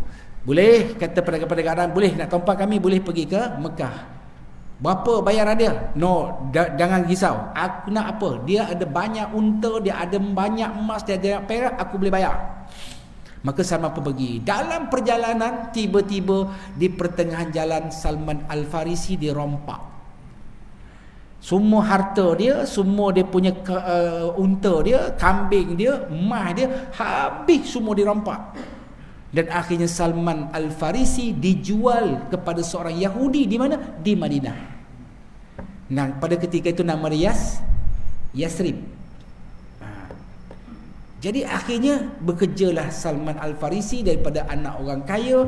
A: boleh, kata pedagang-pedagang Arab, boleh nak tompang kami, boleh pergi ke Mekah. Berapa bayaran dia? No, jangan risau. Aku nak apa? Dia ada banyak unta, dia ada banyak emas, dia ada banyak perak, aku boleh bayar. Maka Salman pun pergi. Dalam perjalanan, tiba-tiba di pertengahan jalan Salman Al-Farisi dirompak. Semua harta dia, semua dia punya unta dia, kambing dia, emas dia, habis semua dirompak. Dan akhirnya Salman Al-Farisi dijual kepada seorang Yahudi di mana? Di Madinah. Nah, pada ketika itu nama dia Yasrib. Jadi akhirnya bekerjalah Salman Al-Farisi daripada anak orang kaya,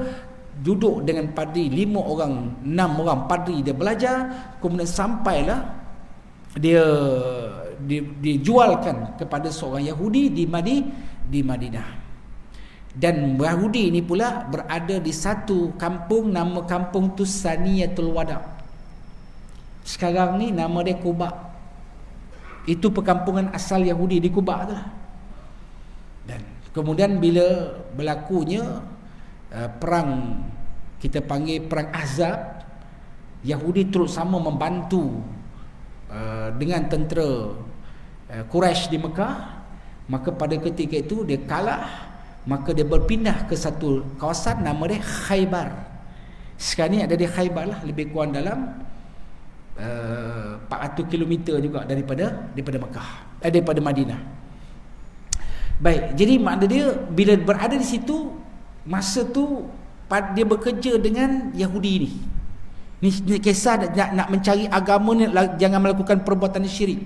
A: duduk dengan padri 5 orang, 6 orang padri dia belajar, kemudian sampailah dia dijualkan kepada seorang Yahudi di Madinah. Dan Yahudi ini pula berada di satu kampung, nama kampung tu Saniyatul Wada. Sekarang ni nama dia Quba. Itu perkampungan asal Yahudi di Quba tu lah. Dan kemudian bila berlakunya perang, kita panggil perang Ahzab, Yahudi terus sama membantu dengan tentera Quraisy di Mekah. Maka pada ketika itu dia kalah, maka dia berpindah ke satu kawasan nama dia Khaybar. Sekarang ni ada di Khaybar lah, lebih kurang dalam 400 km juga daripada Mekah, daripada Madinah. Baik, jadi makna dia bila berada di situ, masa tu dia bekerja dengan Yahudi ni. Ni kisah nak mencari agama ni, jangan melakukan perbuatan syirik.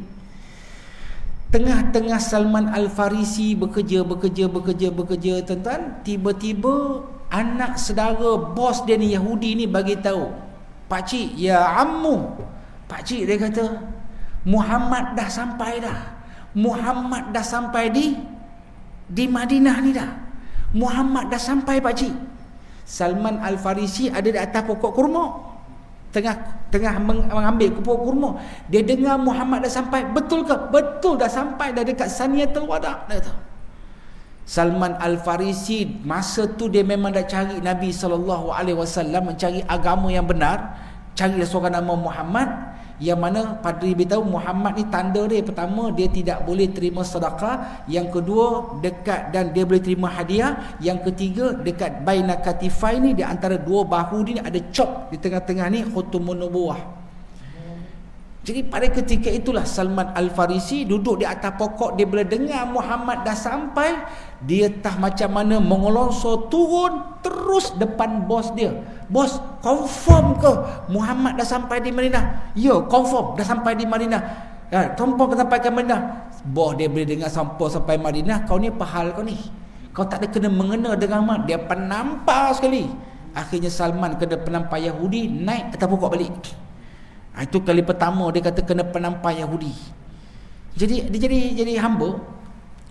A: Tengah-tengah Salman Al-Farisi bekerja tuan-tuan, tiba-tiba anak saudara bos dia ni Yahudi ni bagi tahu, "Pakcik, ya ammu, pakcik," dia kata, "Muhammad dah sampai dah. Muhammad dah sampai di Madinah ni dah. Muhammad dah sampai, pakcik." Salman Al-Farisi ada di atas pokok kurma, tengah mengambil pokok kurma. Dia dengar Muhammad dah sampai. "Betul ke?" "Betul, dah sampai dah dekat Saniyatul Wada." Dia kata. Salman Al-Farisi masa tu dia memang dah cari Nabi SAW, mencari agama yang benar, cari seorang nama Muhammad, yang mana Padri beritahu Muhammad ni tanda dia pertama, dia tidak boleh terima sedekah, yang kedua dekat, dan dia boleh terima hadiah, yang ketiga dekat baina katifai ni, di antara dua bahu ni ada cop di tengah-tengah ni, khutumun nubuwah. Jadi pada ketika itulah Salman Al-Farisi duduk di atas pokok, dia bila dengar Muhammad dah sampai, dia tak macam mana mengelonsor turun terus depan bos dia. "Bos, confirm ke Muhammad dah sampai di Madinah?" "Ya, confirm dah sampai di Madinah." "Confirm ke sampai ke Madinah?" Bos dia bila dengar sampai Madinah, "Kau ni apa hal kau ni? Kau tak ada kena mengena dengan Muhammad." Dia penampar sekali. Akhirnya Salman kena penampar Yahudi, naik atas pokok balik. Itu kali pertama dia kata kena penampar Yahudi. Jadi dia jadi hamba.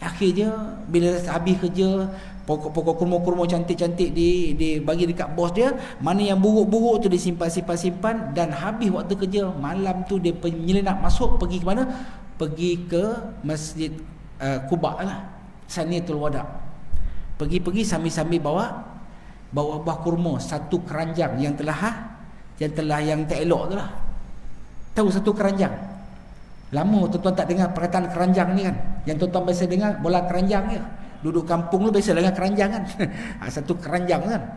A: Akhirnya bila habis kerja, pokok-pokok kurma-kurma cantik-cantik dia bagi dekat bos dia, mana yang buruk-buruk tu dia simpan, dan habis waktu kerja malam tu dia menyelinap masuk, pergi ke mana? Pergi ke Masjid Quba lah, Saniyatul Wada. Pergi sambil-sambil bawa buah kurma, satu keranjang yang tak elok tu lah. Tahu satu keranjang? Lama tuan-tuan tak dengar perkataan keranjang ni kan? Yang tuan-tuan biasa dengar bola keranjang je. Duduk kampung lu biasa dengar keranjang kan? Satu keranjang kan?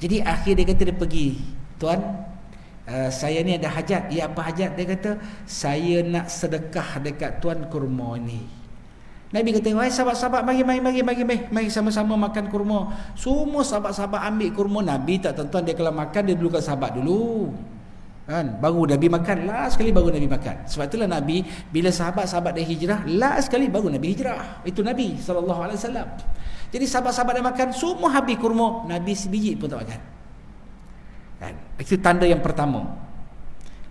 A: Jadi akhir dia kata dia pergi, "Tuan, saya ni ada hajat." "Ya, apa hajat?" Dia kata, "Saya nak sedekah dekat tuan kurma ni." Nabi kata, "Wahai sahabat-sahabat, mari sama-sama makan kurma." Semua sahabat-sahabat ambil kurma. Nabi tak, tuan-tuan, dia kalau makan dia dulu kat sahabat dulu kan, baru Nabi makan. Last sekali baru Nabi makan. Sebab itulah Nabi bila sahabat-sahabat dia hijrah, last sekali baru Nabi hijrah. Itu Nabi SAW. Jadi sahabat-sahabat dia makan, semua habis kurma, Nabi sebiji pun tak makan kan? Itu tanda yang pertama.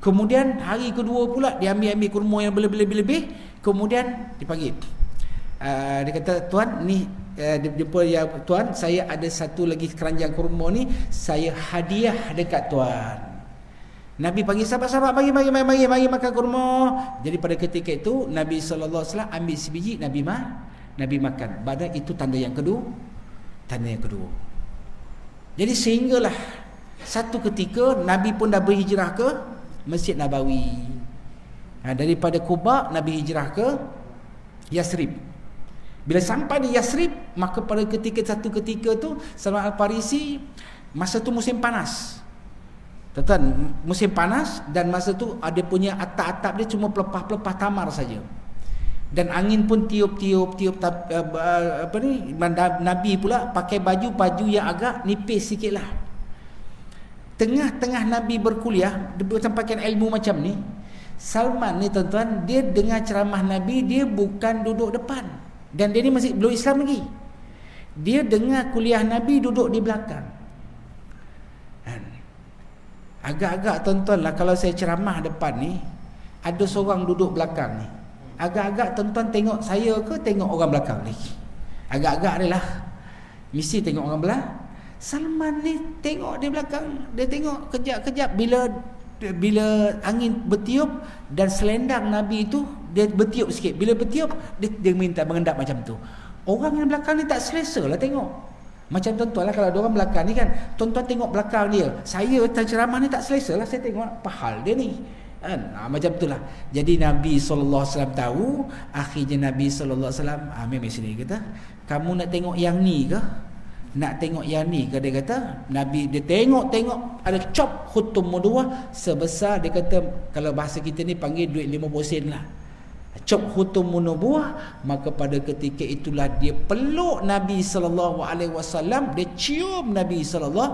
A: Kemudian hari kedua pula dia ambil kurma yang lebih-lebih. Kemudian dipanggil, dia kata, "Tuan, ni dia jumpa, ya tuan, saya ada satu lagi keranjang kurma ni, saya hadiah dekat tuan." Nabi panggil sahabat-sahabat, mari makan kurma. Jadi pada ketika itu Nabi SAW ambil sebiji, Nabi makan. Pada itu tanda yang kedua. Jadi sehinggalah satu ketika Nabi pun dah berhijrah ke Masjid Nabawi. Daripada Quba Nabi hijrah ke Yasrib. Bila sampai di Yasrib, maka pada satu ketika tu Salman Al-Farisi, masa tu musim panas. Tuan-tuan, musim panas, dan masa tu ada punya atap-atap dia cuma pelepah-pelepah tamar saja. Dan angin pun tiup-tiup Nabi pula pakai baju yang agak nipis sikitlah. Tengah-tengah Nabi berkuliah, dia sampaikan ilmu macam ni. Salman ni tuan-tuan, dia dengar ceramah Nabi, dia bukan duduk depan. Dan dia ni masih belum Islam lagi. Dia dengar kuliah Nabi duduk di belakang. Agak-agak tuan-tuan lah, kalau saya ceramah depan ni, ada seorang duduk belakang ni, agak-agak tuan-tuan tengok saya ke tengok orang belakang ni? Agak-agak dia lah, mesti tengok orang belakang. Salman ni tengok di belakang, dia tengok kejap-kejap, bila angin bertiup dan selendang Nabi itu dia bertiup sikit, bila bertiup dia minta mengendap macam tu. Orang yang belakang ni tak selesa lah tengok. Macam tuan-tuan lah, kalau ada orang belakang ni kan, tuan-tuan tengok belakang dia, saya ceramah ni tak selesa lah, saya tengok apa hal dia ni kan? Macam itulah. Jadi Nabi SAW tahu. Akhirnya Nabi SAW ambil sini kata, kamu nak tengok yang ni ke? Nak tengok yang ni ke? Dia kata, Nabi dia tengok ada cop khutum muduah sebesar, dia kata kalau bahasa kita ni panggil duit 50 sen lah. Cop khutum nubuah. Maka pada ketika itulah dia peluk Nabi SAW, dia cium Nabi SAW.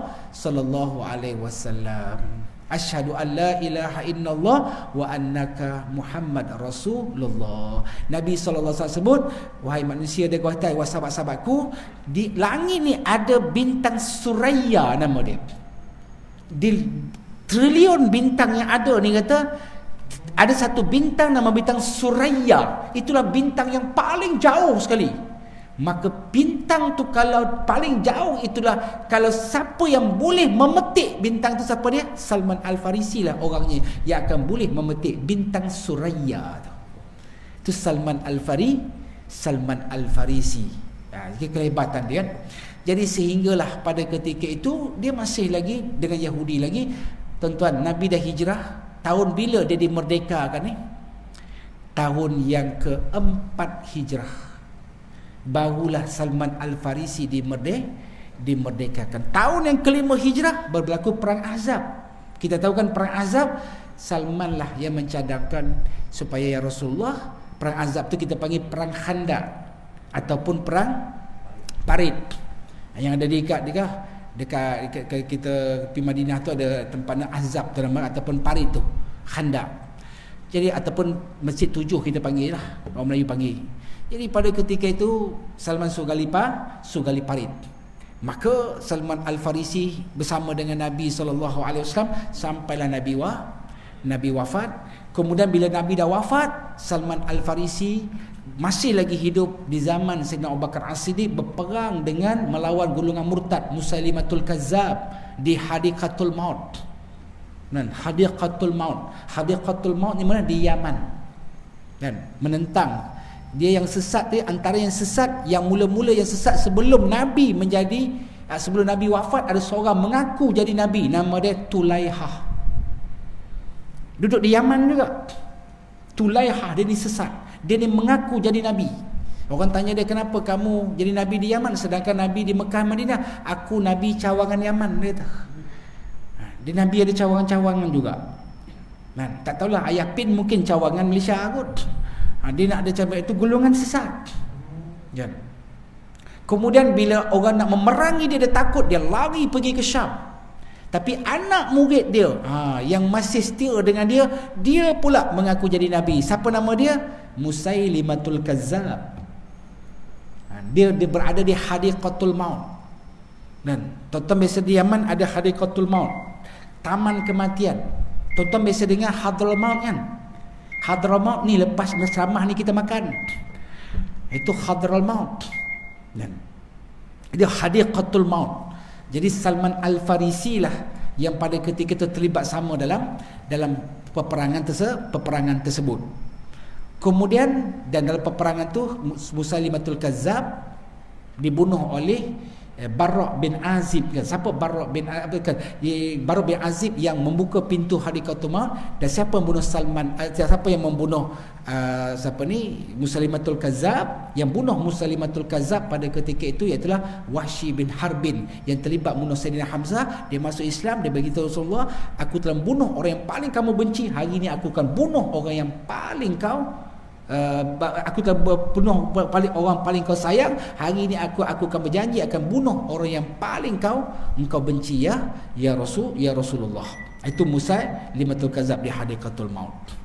A: Asyhadu an la ilaha illallah wa annaka Muhammad Rasulullah. Nabi SAW sebut, wahai manusia, dia kata, wahai sahabat-sahabatku, di langit ni ada bintang Suraya nama dia. Di trilion bintang yang ada ni, kata ada satu bintang nama bintang Suraya. Itulah bintang yang paling jauh sekali. Maka bintang tu kalau paling jauh itulah, kalau siapa yang boleh memetik bintang tu, siapa dia? Salman Al-Farisi lah orangnya yang akan boleh memetik bintang Suraya tu. Itu Salman Al-Farisi. Kelebatan dia kan. Jadi sehinggalah pada ketika itu dia masih lagi dengan Yahudi lagi. Tuan-tuan, Nabi dah hijrah. Tahun bila dia dimerdekakan ni? Tahun yang keempat hijrah. Barulah Salman Al-Farisi dimerdekakan. Tahun yang kelima hijrah berlaku perang Ahzab. Kita tahu kan perang Ahzab, Salman lah yang mencadangkan supaya ya Rasulullah, perang Ahzab tu kita panggil perang Khandaq ataupun perang Parit. Yang ada dekat kita di Madinah tu ada tempatnya Ahzab tu nama, ataupun Parit tu Khandaq. Jadi ataupun Masjid 7 kita panggil lah, orang Melayu panggil. Jadi pada ketika itu Salman Sugali Parit. Maka Salman Al-Farisi bersama dengan Nabi SAW sampailah Nabi wafat. Kemudian bila Nabi dah wafat, Salman Al-Farisi masih lagi hidup di zaman Sayyidina Abu Bakar As-Siddiq, berperang dengan melawan golongan murtad Musailimatul Kazzab di Hadiqatul Maut. Hadiqatul Maut ni mana? Di Yaman. Dan menentang. Dia yang sesat, dia antara yang sesat, yang mula-mula yang sesat sebelum Nabi sebelum Nabi wafat, ada seorang mengaku jadi Nabi, nama dia Tulaihah. Duduk di Yaman juga. Tulaihah, dia ni sesat. Dia ni mengaku jadi Nabi. Orang tanya dia, kenapa kamu jadi Nabi di Yaman sedangkan Nabi di Mekah Madinah? Aku Nabi cawangan Yaman, dia kata. Dia Nabi ada cawangan-cawangan juga. Tak tahulah, ayah Pin mungkin cawangan Malaysia kot. Dia nak ada cabai, itu golongan sesat. Kemudian bila orang nak memerangi dia takut, dia lari pergi ke Syam. Tapi anak murid dia yang masih setia dengan dia pula mengaku jadi Nabi. Siapa nama dia? Musailimatul Kazzab. Dia berada di Hadiqatul Maut. Dan tuan-tuan biasa di Yaman ada Hadiqatul Maut, taman kematian. Tuan-tuan biasa dengar Hadramaut kan? Hadramaut ni lepas bersama ni kita makan. Itu Hadramaut. Dan dia Hadiqatul Maut. Jadi Salman Al-Farisi lah yang pada ketika itu terlibat sama dalam peperangan tersebut. Kemudian dan dalam peperangan tu Musailimatul Kazzab dibunuh oleh Barra' bin Azib. Siapa Barra' bin Azib yang membuka pintu Hadiqatul Maut, dan siapa yang membunuh Musailimatul Kazzab. Yang bunuh Musailimatul Kazzab pada ketika itu ialah Wahsy bin Harbin yang terlibat bunuh Sayyidina Hamzah. Dia masuk Islam, dia beritahu Rasulullah, aku telah bunuh orang yang paling kamu benci, hari ini aku akan bunuh orang yang paling aku telah bunuh orang paling kau sayang, hari ini aku akan berjanji akan bunuh orang yang paling engkau benci ya Rasulullah. Itu Musailimatul Kazzab di Hadiqatul Maut.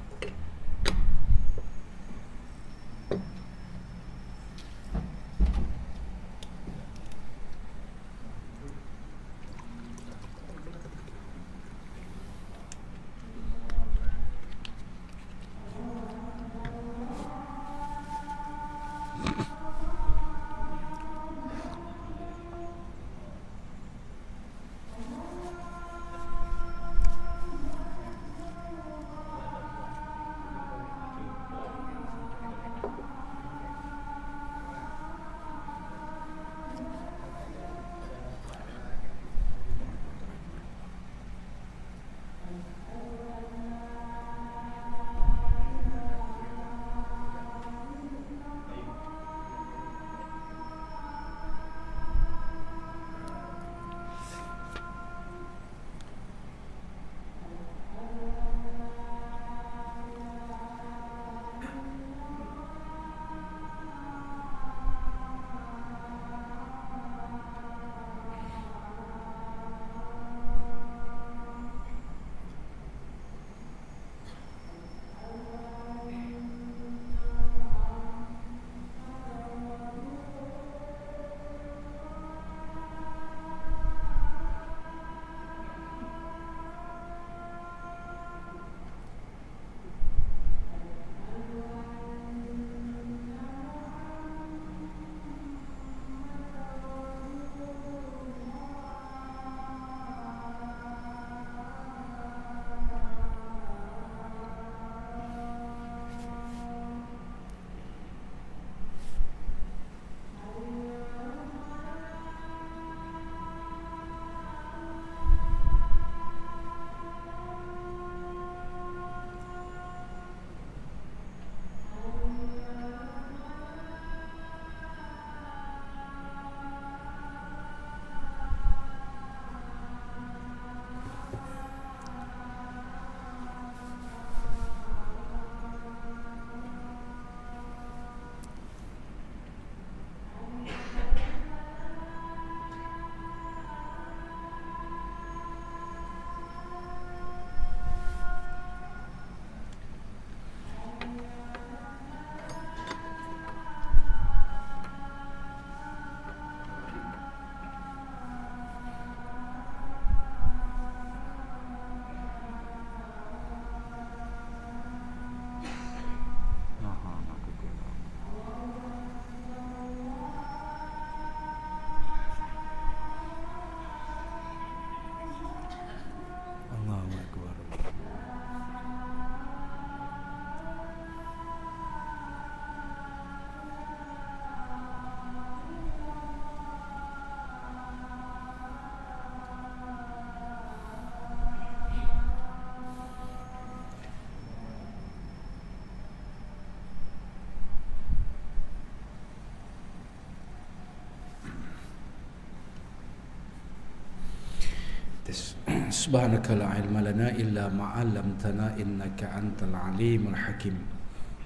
A: Subhanaka la ilma lana illa ma 'allamtana innaka antal alimul hakim.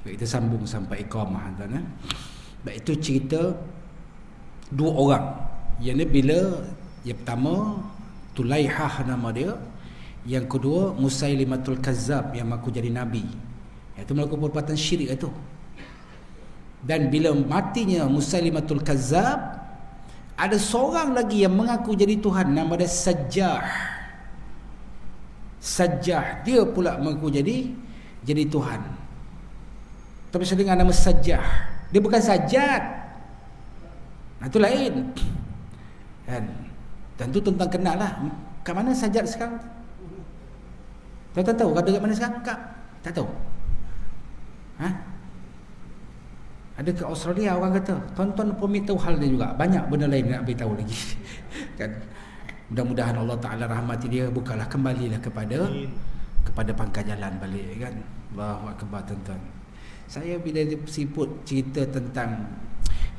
A: Baik, kita sambung sampai iqamah tuan. Baik, itu cerita dua orang. Yang ni bila yang pertama Tulaihah nama dia, yang kedua Musailimatul Kazzab yang mengaku jadi nabi. Itu melakukan perbuatan syirik itu. Dan bila matinya Musailimatul Kazzab, ada seorang lagi yang mengaku jadi Tuhan, nama dia Sajjah. Sajjah, dia pula mengaku jadi Tuhan. Tapi saya dengar nama Sajjah. Dia bukan Sajjad. Nah, itu lain. Kan? Dan tu tentang kenal lah. Kat mana Sajjad sekarang? Tuan-tuan tahu ada kat mana sekarang? Tak tahu. Ha? Ada ke Australia orang kata. Tuan-tuan pun tahu hal dia juga. Banyak benda lain nak beritahu lagi. Kan? Mudah-mudahan Allah Ta'ala rahmati dia. Bukalah, kembalilah kepada pangkal jalan balik, kan. Allahu akbar tuan-tuan. Saya bila disebut cerita tentang,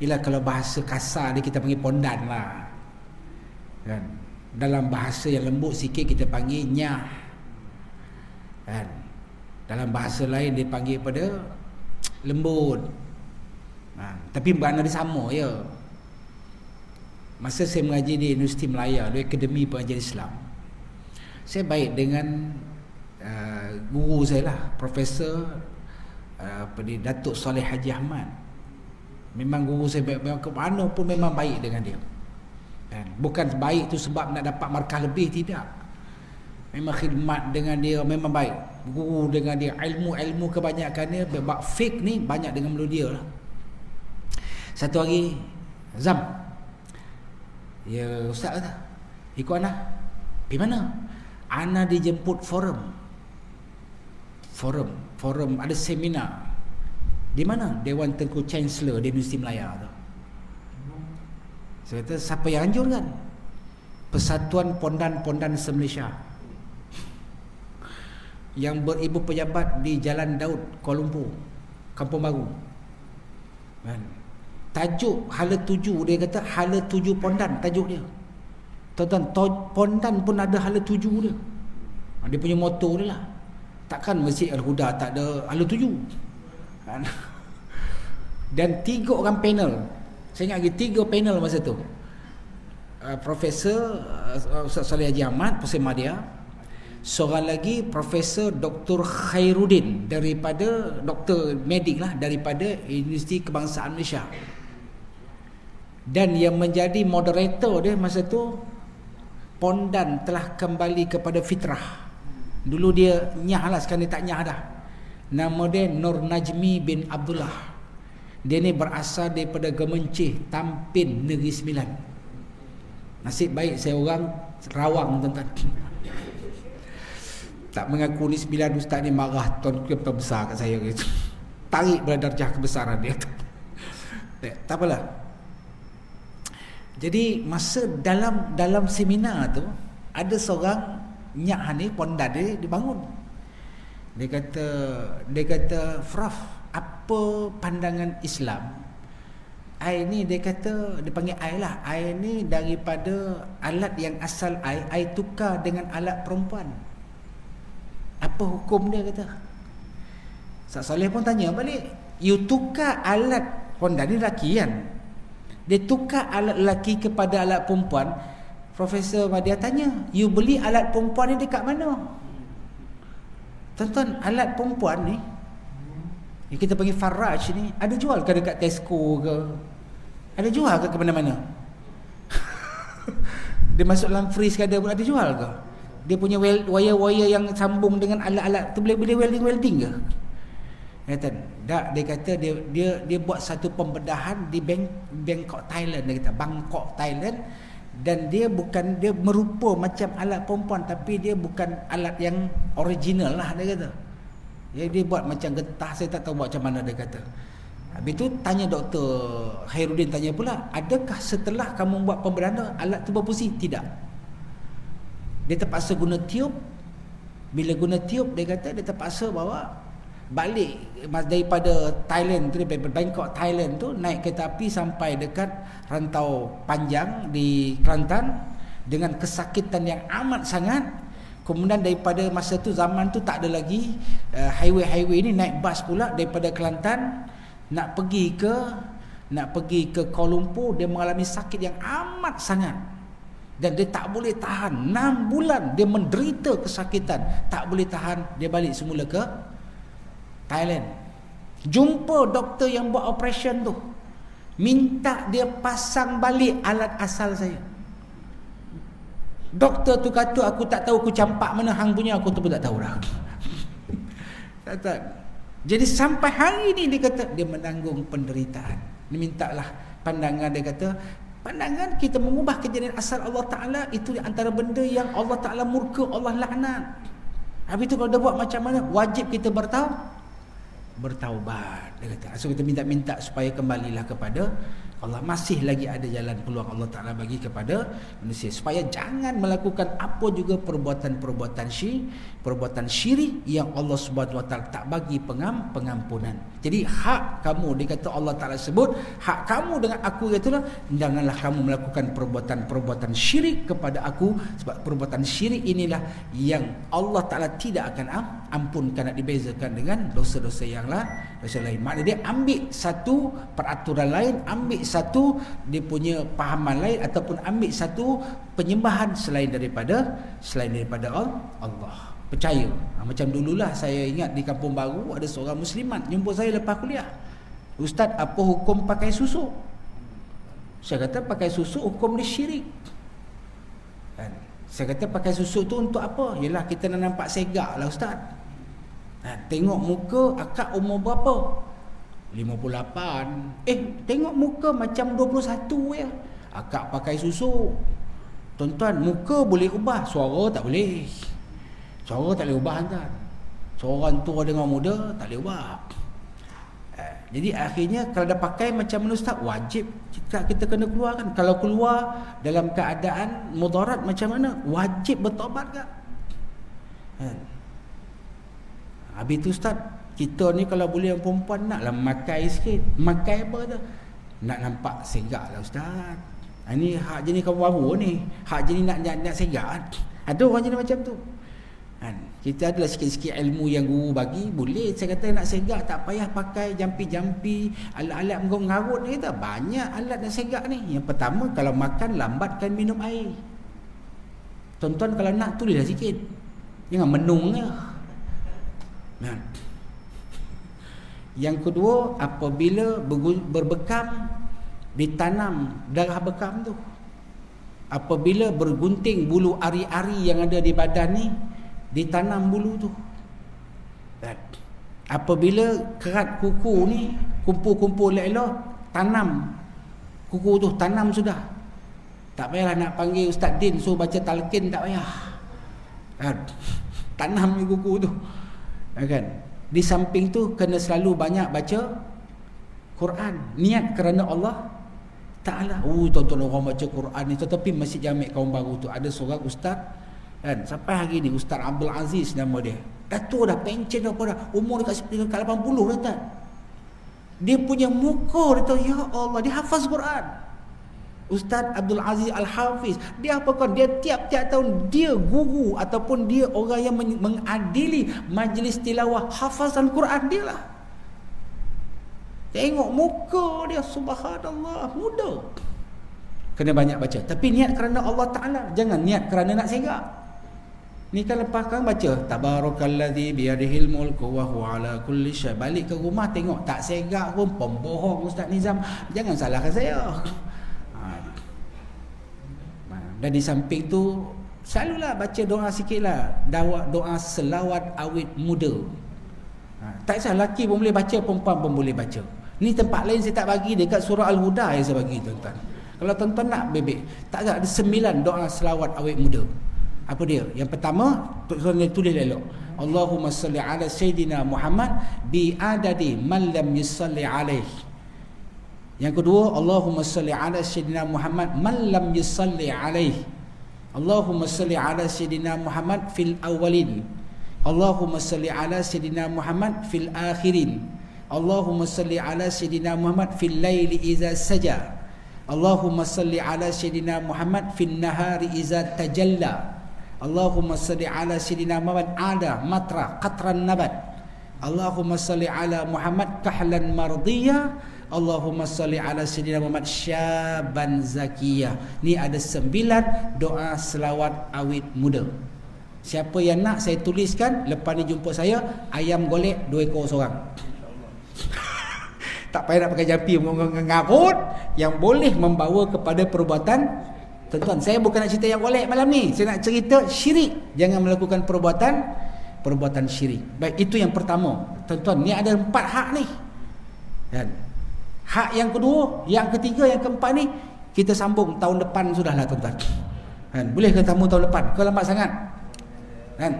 A: ialah kalau bahasa kasar ni kita panggil pondan lah, kan. Dalam bahasa yang lembut sikit kita panggil nyah, kan. Dalam bahasa lain dia panggil pada lembut. Tapi makna dia sama je. Masa saya mengaji di Universiti Melaya, di Akademi Pengajian Islam, saya baik dengan guru saya lah, Profesor Datuk Saleh Haji Ahmad. Memang guru saya baik, ke mana pun memang baik dengan dia. Bukan baik tu sebab nak dapat markah lebih, tidak. Memang khidmat dengan dia, memang baik. Guru dengan dia, ilmu kebanyakannya, bab fiqh ni banyak dengan mulut dia lah. Satu hari, Zam, ya ustaz kata, ikut Ana. Pergi mana? Ana dijemput forum, ada seminar. Di mana? Dewan Tengku Chancellor di Universiti Melaya tu. Saya kata, siapa yang anjurkan? Persatuan Pondan-Pondan se-Malaysia, yang beribu pejabat di Jalan Daud, Kuala Lumpur, Kampung Baru. Tajuk hala 7, dia kata hala 7 pondan tajuk dia. Tuan-tuan, pondan pun ada hala 7 dia. Dia punya moto dia lah. Takkan Masjid Al-Huda tak ada hala 7. Dan 3 orang panel. Saya ingat lagi 3 panel masa tu. Profesor Ustaz Saleh Haji Ahmad, Profesor Madya. Seorang lagi Profesor Dr. Khairuddin, daripada doktor medik lah, daripada Universiti Kebangsaan Malaysia. Dan yang menjadi moderator dia masa tu, pondan telah kembali kepada fitrah. Dulu dia nyah lah, sekarang dia tak nyah dah. Nama dia Nur Najmi bin Abdullah. Dia ni berasal daripada Gemencih, Tampin, Negeri Sembilan. Nasib baik saya orang Rawang, tuan-tuan. Tak mengaku ni 9 ustaz ni marah, tuan besar kat saya gitu. Tarik pada darjah kebesaran dia. Tak apalah. Jadi masa dalam seminar tu, ada seorang nyak ni, pondan dia bangun. Dia kata, Prof, apa pandangan Islam? Ai ni, dia kata, dia panggil ai lah. Ai ni daripada alat yang asal ai tukar dengan alat perempuan. Apa hukum dia, kata. Ustaz Saleh pun tanya balik, you tukar alat pondan ni lelaki kan? Dia tukar alat lelaki kepada alat perempuan. Profesor Madya tanya, you beli alat perempuan ni dekat mana? Tuan-tuan, alat perempuan ni, yang kita panggil Faraj ni, ada jual ke dekat Tesco ke? Ada jual ke mana-mana? Dia masuk dalam freeze ke, ada jual ke? Dia punya wire-wire yang sambung dengan alat-alat tu boleh welding ke? Dia kata dia buat satu pembedahan di Bangkok, Thailand. Dia kata Bangkok, Thailand. Dan dia merupa macam alat perempuan, tapi dia bukan alat yang original lah, dia kata. Dia buat macam getah, saya tak tahu buat macam mana, dia kata. Habis tu tanya Dr. Khairuddin, tanya pula, adakah setelah kamu buat pembedahan alat tu berfungsi? Tidak. Dia terpaksa guna tiup. Bila guna tiup, dia kata dia terpaksa bawa balik daripada Thailand tu, daripada Bangkok, Thailand tu, naik kereta api sampai dekat Rantau Panjang di Kelantan dengan kesakitan yang amat sangat. Kemudian daripada masa tu, zaman tu tak ada lagi highway ni, naik bas pula daripada Kelantan nak pergi ke Kuala Lumpur. Dia mengalami sakit yang amat sangat dan dia tak boleh tahan. 6 bulan dia menderita kesakitan, tak boleh tahan. Dia balik semula ke Thailand, jumpa doktor yang buat operation tu, minta dia pasang balik alat asal saya. Doktor tu kata, aku tak tahu aku campak mana hang punya, aku tu pun tak tahu dah. Tak. Jadi sampai hari ni dia kata dia menanggung penderitaan. Dia mintalah pandangan. Dia kata pandangan kita mengubah kejadian asal Allah Ta'ala itu di antara benda yang Allah Ta'ala murka, Allah laknat. Habis tu kalau dia buat macam mana, wajib kita bertaubat. Dia kata, so kita minta supaya kembalilah kepada Allah. Masih lagi ada jalan peluang Allah Ta'ala bagi kepada manusia supaya jangan melakukan apa juga perbuatan syirik yang Allah Subhanahu Wa Ta'ala tak bagi pengampunan. Jadi hak kamu, dia kata Allah Ta'ala sebut, hak kamu dengan aku itulah, janganlah kamu melakukan perbuatan syirik kepada aku, sebab perbuatan syirik inilah yang Allah Ta'ala tidak akan ampunkan, nak dibezakan dengan dosa-dosa yang lain. Maknanya dia ambil satu peraturan lain, ambil satu dia punya pahaman lain, ataupun ambil satu penyembahan selain daripada Allah. Percaya. Macam dululah saya ingat di Kampung Baru ada seorang muslimat jumpa saya lepas kuliah. Ustaz, apa hukum pakai susu? Saya kata pakai susu hukum dia syirik. Kan? Saya kata pakai susu tu untuk apa? Yalah kita nak nampak segak lah Ustaz. Tengok muka akak umur berapa? 58. Tengok muka macam 21 ya. Akak pakai susu. Tuan-tuan, muka boleh ubah, suara tak boleh. Suara tak boleh ubah tuan. Seorang tua dengan muda tak boleh ubah. Jadi akhirnya kalau dah pakai macam mana Ustaz, wajib kita kena keluarkan. Kalau keluar dalam keadaan mudarat macam mana, wajib bertaubat tak? Habis tu Ustaz, kita ni kalau boleh yang perempuan naklah makai sikit. Makai apa tu? Nak nampak segak lah Ustaz. Ini hak jenis kaum baru ni. Hak jenis nak segak. Ada orang jenis macam tu. Kita adalah sikit-sikit ilmu yang guru bagi, boleh. Saya kata nak segak tak payah pakai jampi-jampi, alat-alat mengarut ni. Kita banyak alat nak segak ni. Yang pertama, kalau makan lambatkan minum air. Tuan-tuan kalau nak tulislah sikit, jangan menungnya. Yang kedua, apabila berbekam, ditanam darah bekam tu. Apabila bergunting bulu ari-ari yang ada di badan ni, ditanam bulu tu. Apabila kerat kuku ni kumpul-kumpul elok, tanam kuku tu, tanam sudah. Tak payahlah nak panggil Ustaz Din suruh baca talqin, tak payah. Tanam ni kuku tu. Kan? Di samping tu kena selalu banyak baca Quran, niat kerana Allah Ta'ala. Tuan-tuan orang baca Quran ni, tetapi Masjid Jamek Kaum Baru tu ada seorang ustaz kan, sampai hari ni Ustaz Abdul Aziz nama dia. Dah tua dah, pencen dah, umur dekat 80 dah tak. Dia punya muka dia tahu, ya Allah, dia hafaz Quran. Ustaz Abdul Aziz Al-Hafiz, dia apakan, dia tiap-tiap tahun dia guru ataupun dia orang yang mengadili majlis tilawah hafazan Quran dia lah. Tengok muka dia, subhanallah, muda. Kena banyak baca, tapi niat kerana Allah Ta'ala, jangan niat kerana nak segak. Ni kan lepas kan baca tabarakalladzi biyadihil mulku wa huwa ala kulli syai', balik ke rumah tengok tak segak pun, pembohong Ustaz Nizam. Jangan salahkan saya. Dan di samping tu selalulah baca doa sikitlah, doa selawat awet muda. Tak kisah lelaki pun boleh baca, perempuan pun boleh baca. Ni tempat lain saya tak bagi, dekat surah Al-Huda yang saya bagi tuan-tuan. Kalau tuan-tuan nak bebek, tak ada 9 doa selawat awet muda. Apa dia? Yang pertama, tuan-tuan tulis elok. Allahumma salli ala Sayyidina Muhammad bi adadi man lam yusalli alaih. Yang kedua, Allahumma salli ala Sayyidina Muhammad man lam yusalli alaih. Allahumma salli ala Sayyidina Muhammad fil awwalin. Allahumma salli ala Sayyidina Muhammad fil akhirin. Allahumma salli ala Sayyidina Muhammad fil laili iza saja. Allahumma salli ala Sayyidina Muhammad fil nahari iza tajalla. Allahumma salli ala Sayyidina Muhammad ada matra qatran nabat. Allahumma salli ala Muhammad kahlan mardiyah. Allahumma salli ala Sayyidina Muhammad syaban zakiyah. Ni ada 9 doa selawat awit muda. Siapa yang nak saya tuliskan, lepas ni jumpa saya, ayam golek 2 ekor seorang. Tak payah nak pakai jampi mengarut, yang boleh membawa kepada perbuatan. Tuan-tuan, saya bukan nak cerita yang golek malam ni. Saya nak cerita syirik. Jangan melakukan perbuatan syirik. Baik, itu yang pertama. Tuan-tuan, ni ada 4 hak ni. Dan hak yang kedua, yang ketiga, yang keempat ni kita sambung tahun depan sudahlah tuan-tuan. Kan? Boleh ke tamu tahun depan? Kau lambat sangat. Kan?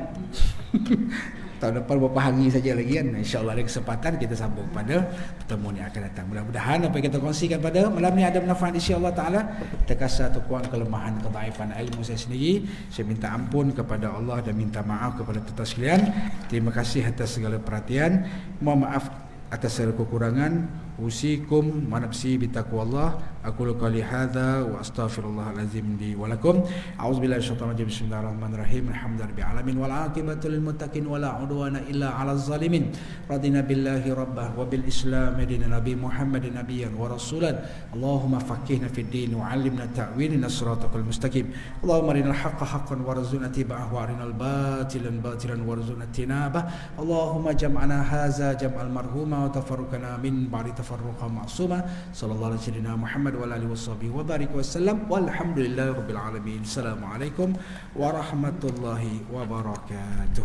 A: Tahun depan beberapa hari saja lagi kan. InsyaAllah ada kesempatan kita sambung pada pertemuan yang akan datang. Mudah-mudahan apa yang kita kongsikan pada malam ni ada manfaat insya-Allah taala. Terkasar atau kurang kelemahan kedaifan ilmu saya sendiri, saya minta ampun kepada Allah dan minta maaf kepada tuan-tuan sekalian. Terima kasih atas segala perhatian. Mohon maaf atas segala kekurangan. Usikum wa nafsi bitaqwallah. Aqulu qali hadza wa astaghfirullahalazim li wa lakum. A'udzubillahi minasyaitonir rajim. Bismillahirrahmanirrahim. Alhamdulillahirabbil alamin wal 'aqibatu lil muttaqin wa la 'udwana illa 'alal zalimin. Radina billahi rabbah wa bil islam dinan nabi Muhammadin nabiyyan wa rasulan. Allahumma faqihna fid din wa 'allimna ta'wilina siratal mustaqim. Allahumma arinal haqqo haqqan warzuqna ittiba'ahu wa arinal batilan batilan warzuqna ijtinabah. Allahumma jam'ana hadza jam'al marhuma wa tafarruqana min ba'di tafarruqa ma'suma. Sallallahu alaihi wasallam Muhammad wa alihi washabihi wa barik wasallam. Walhamdulillahirabbil alamin. Assalamualaikum warahmatullahi wabarakatuh.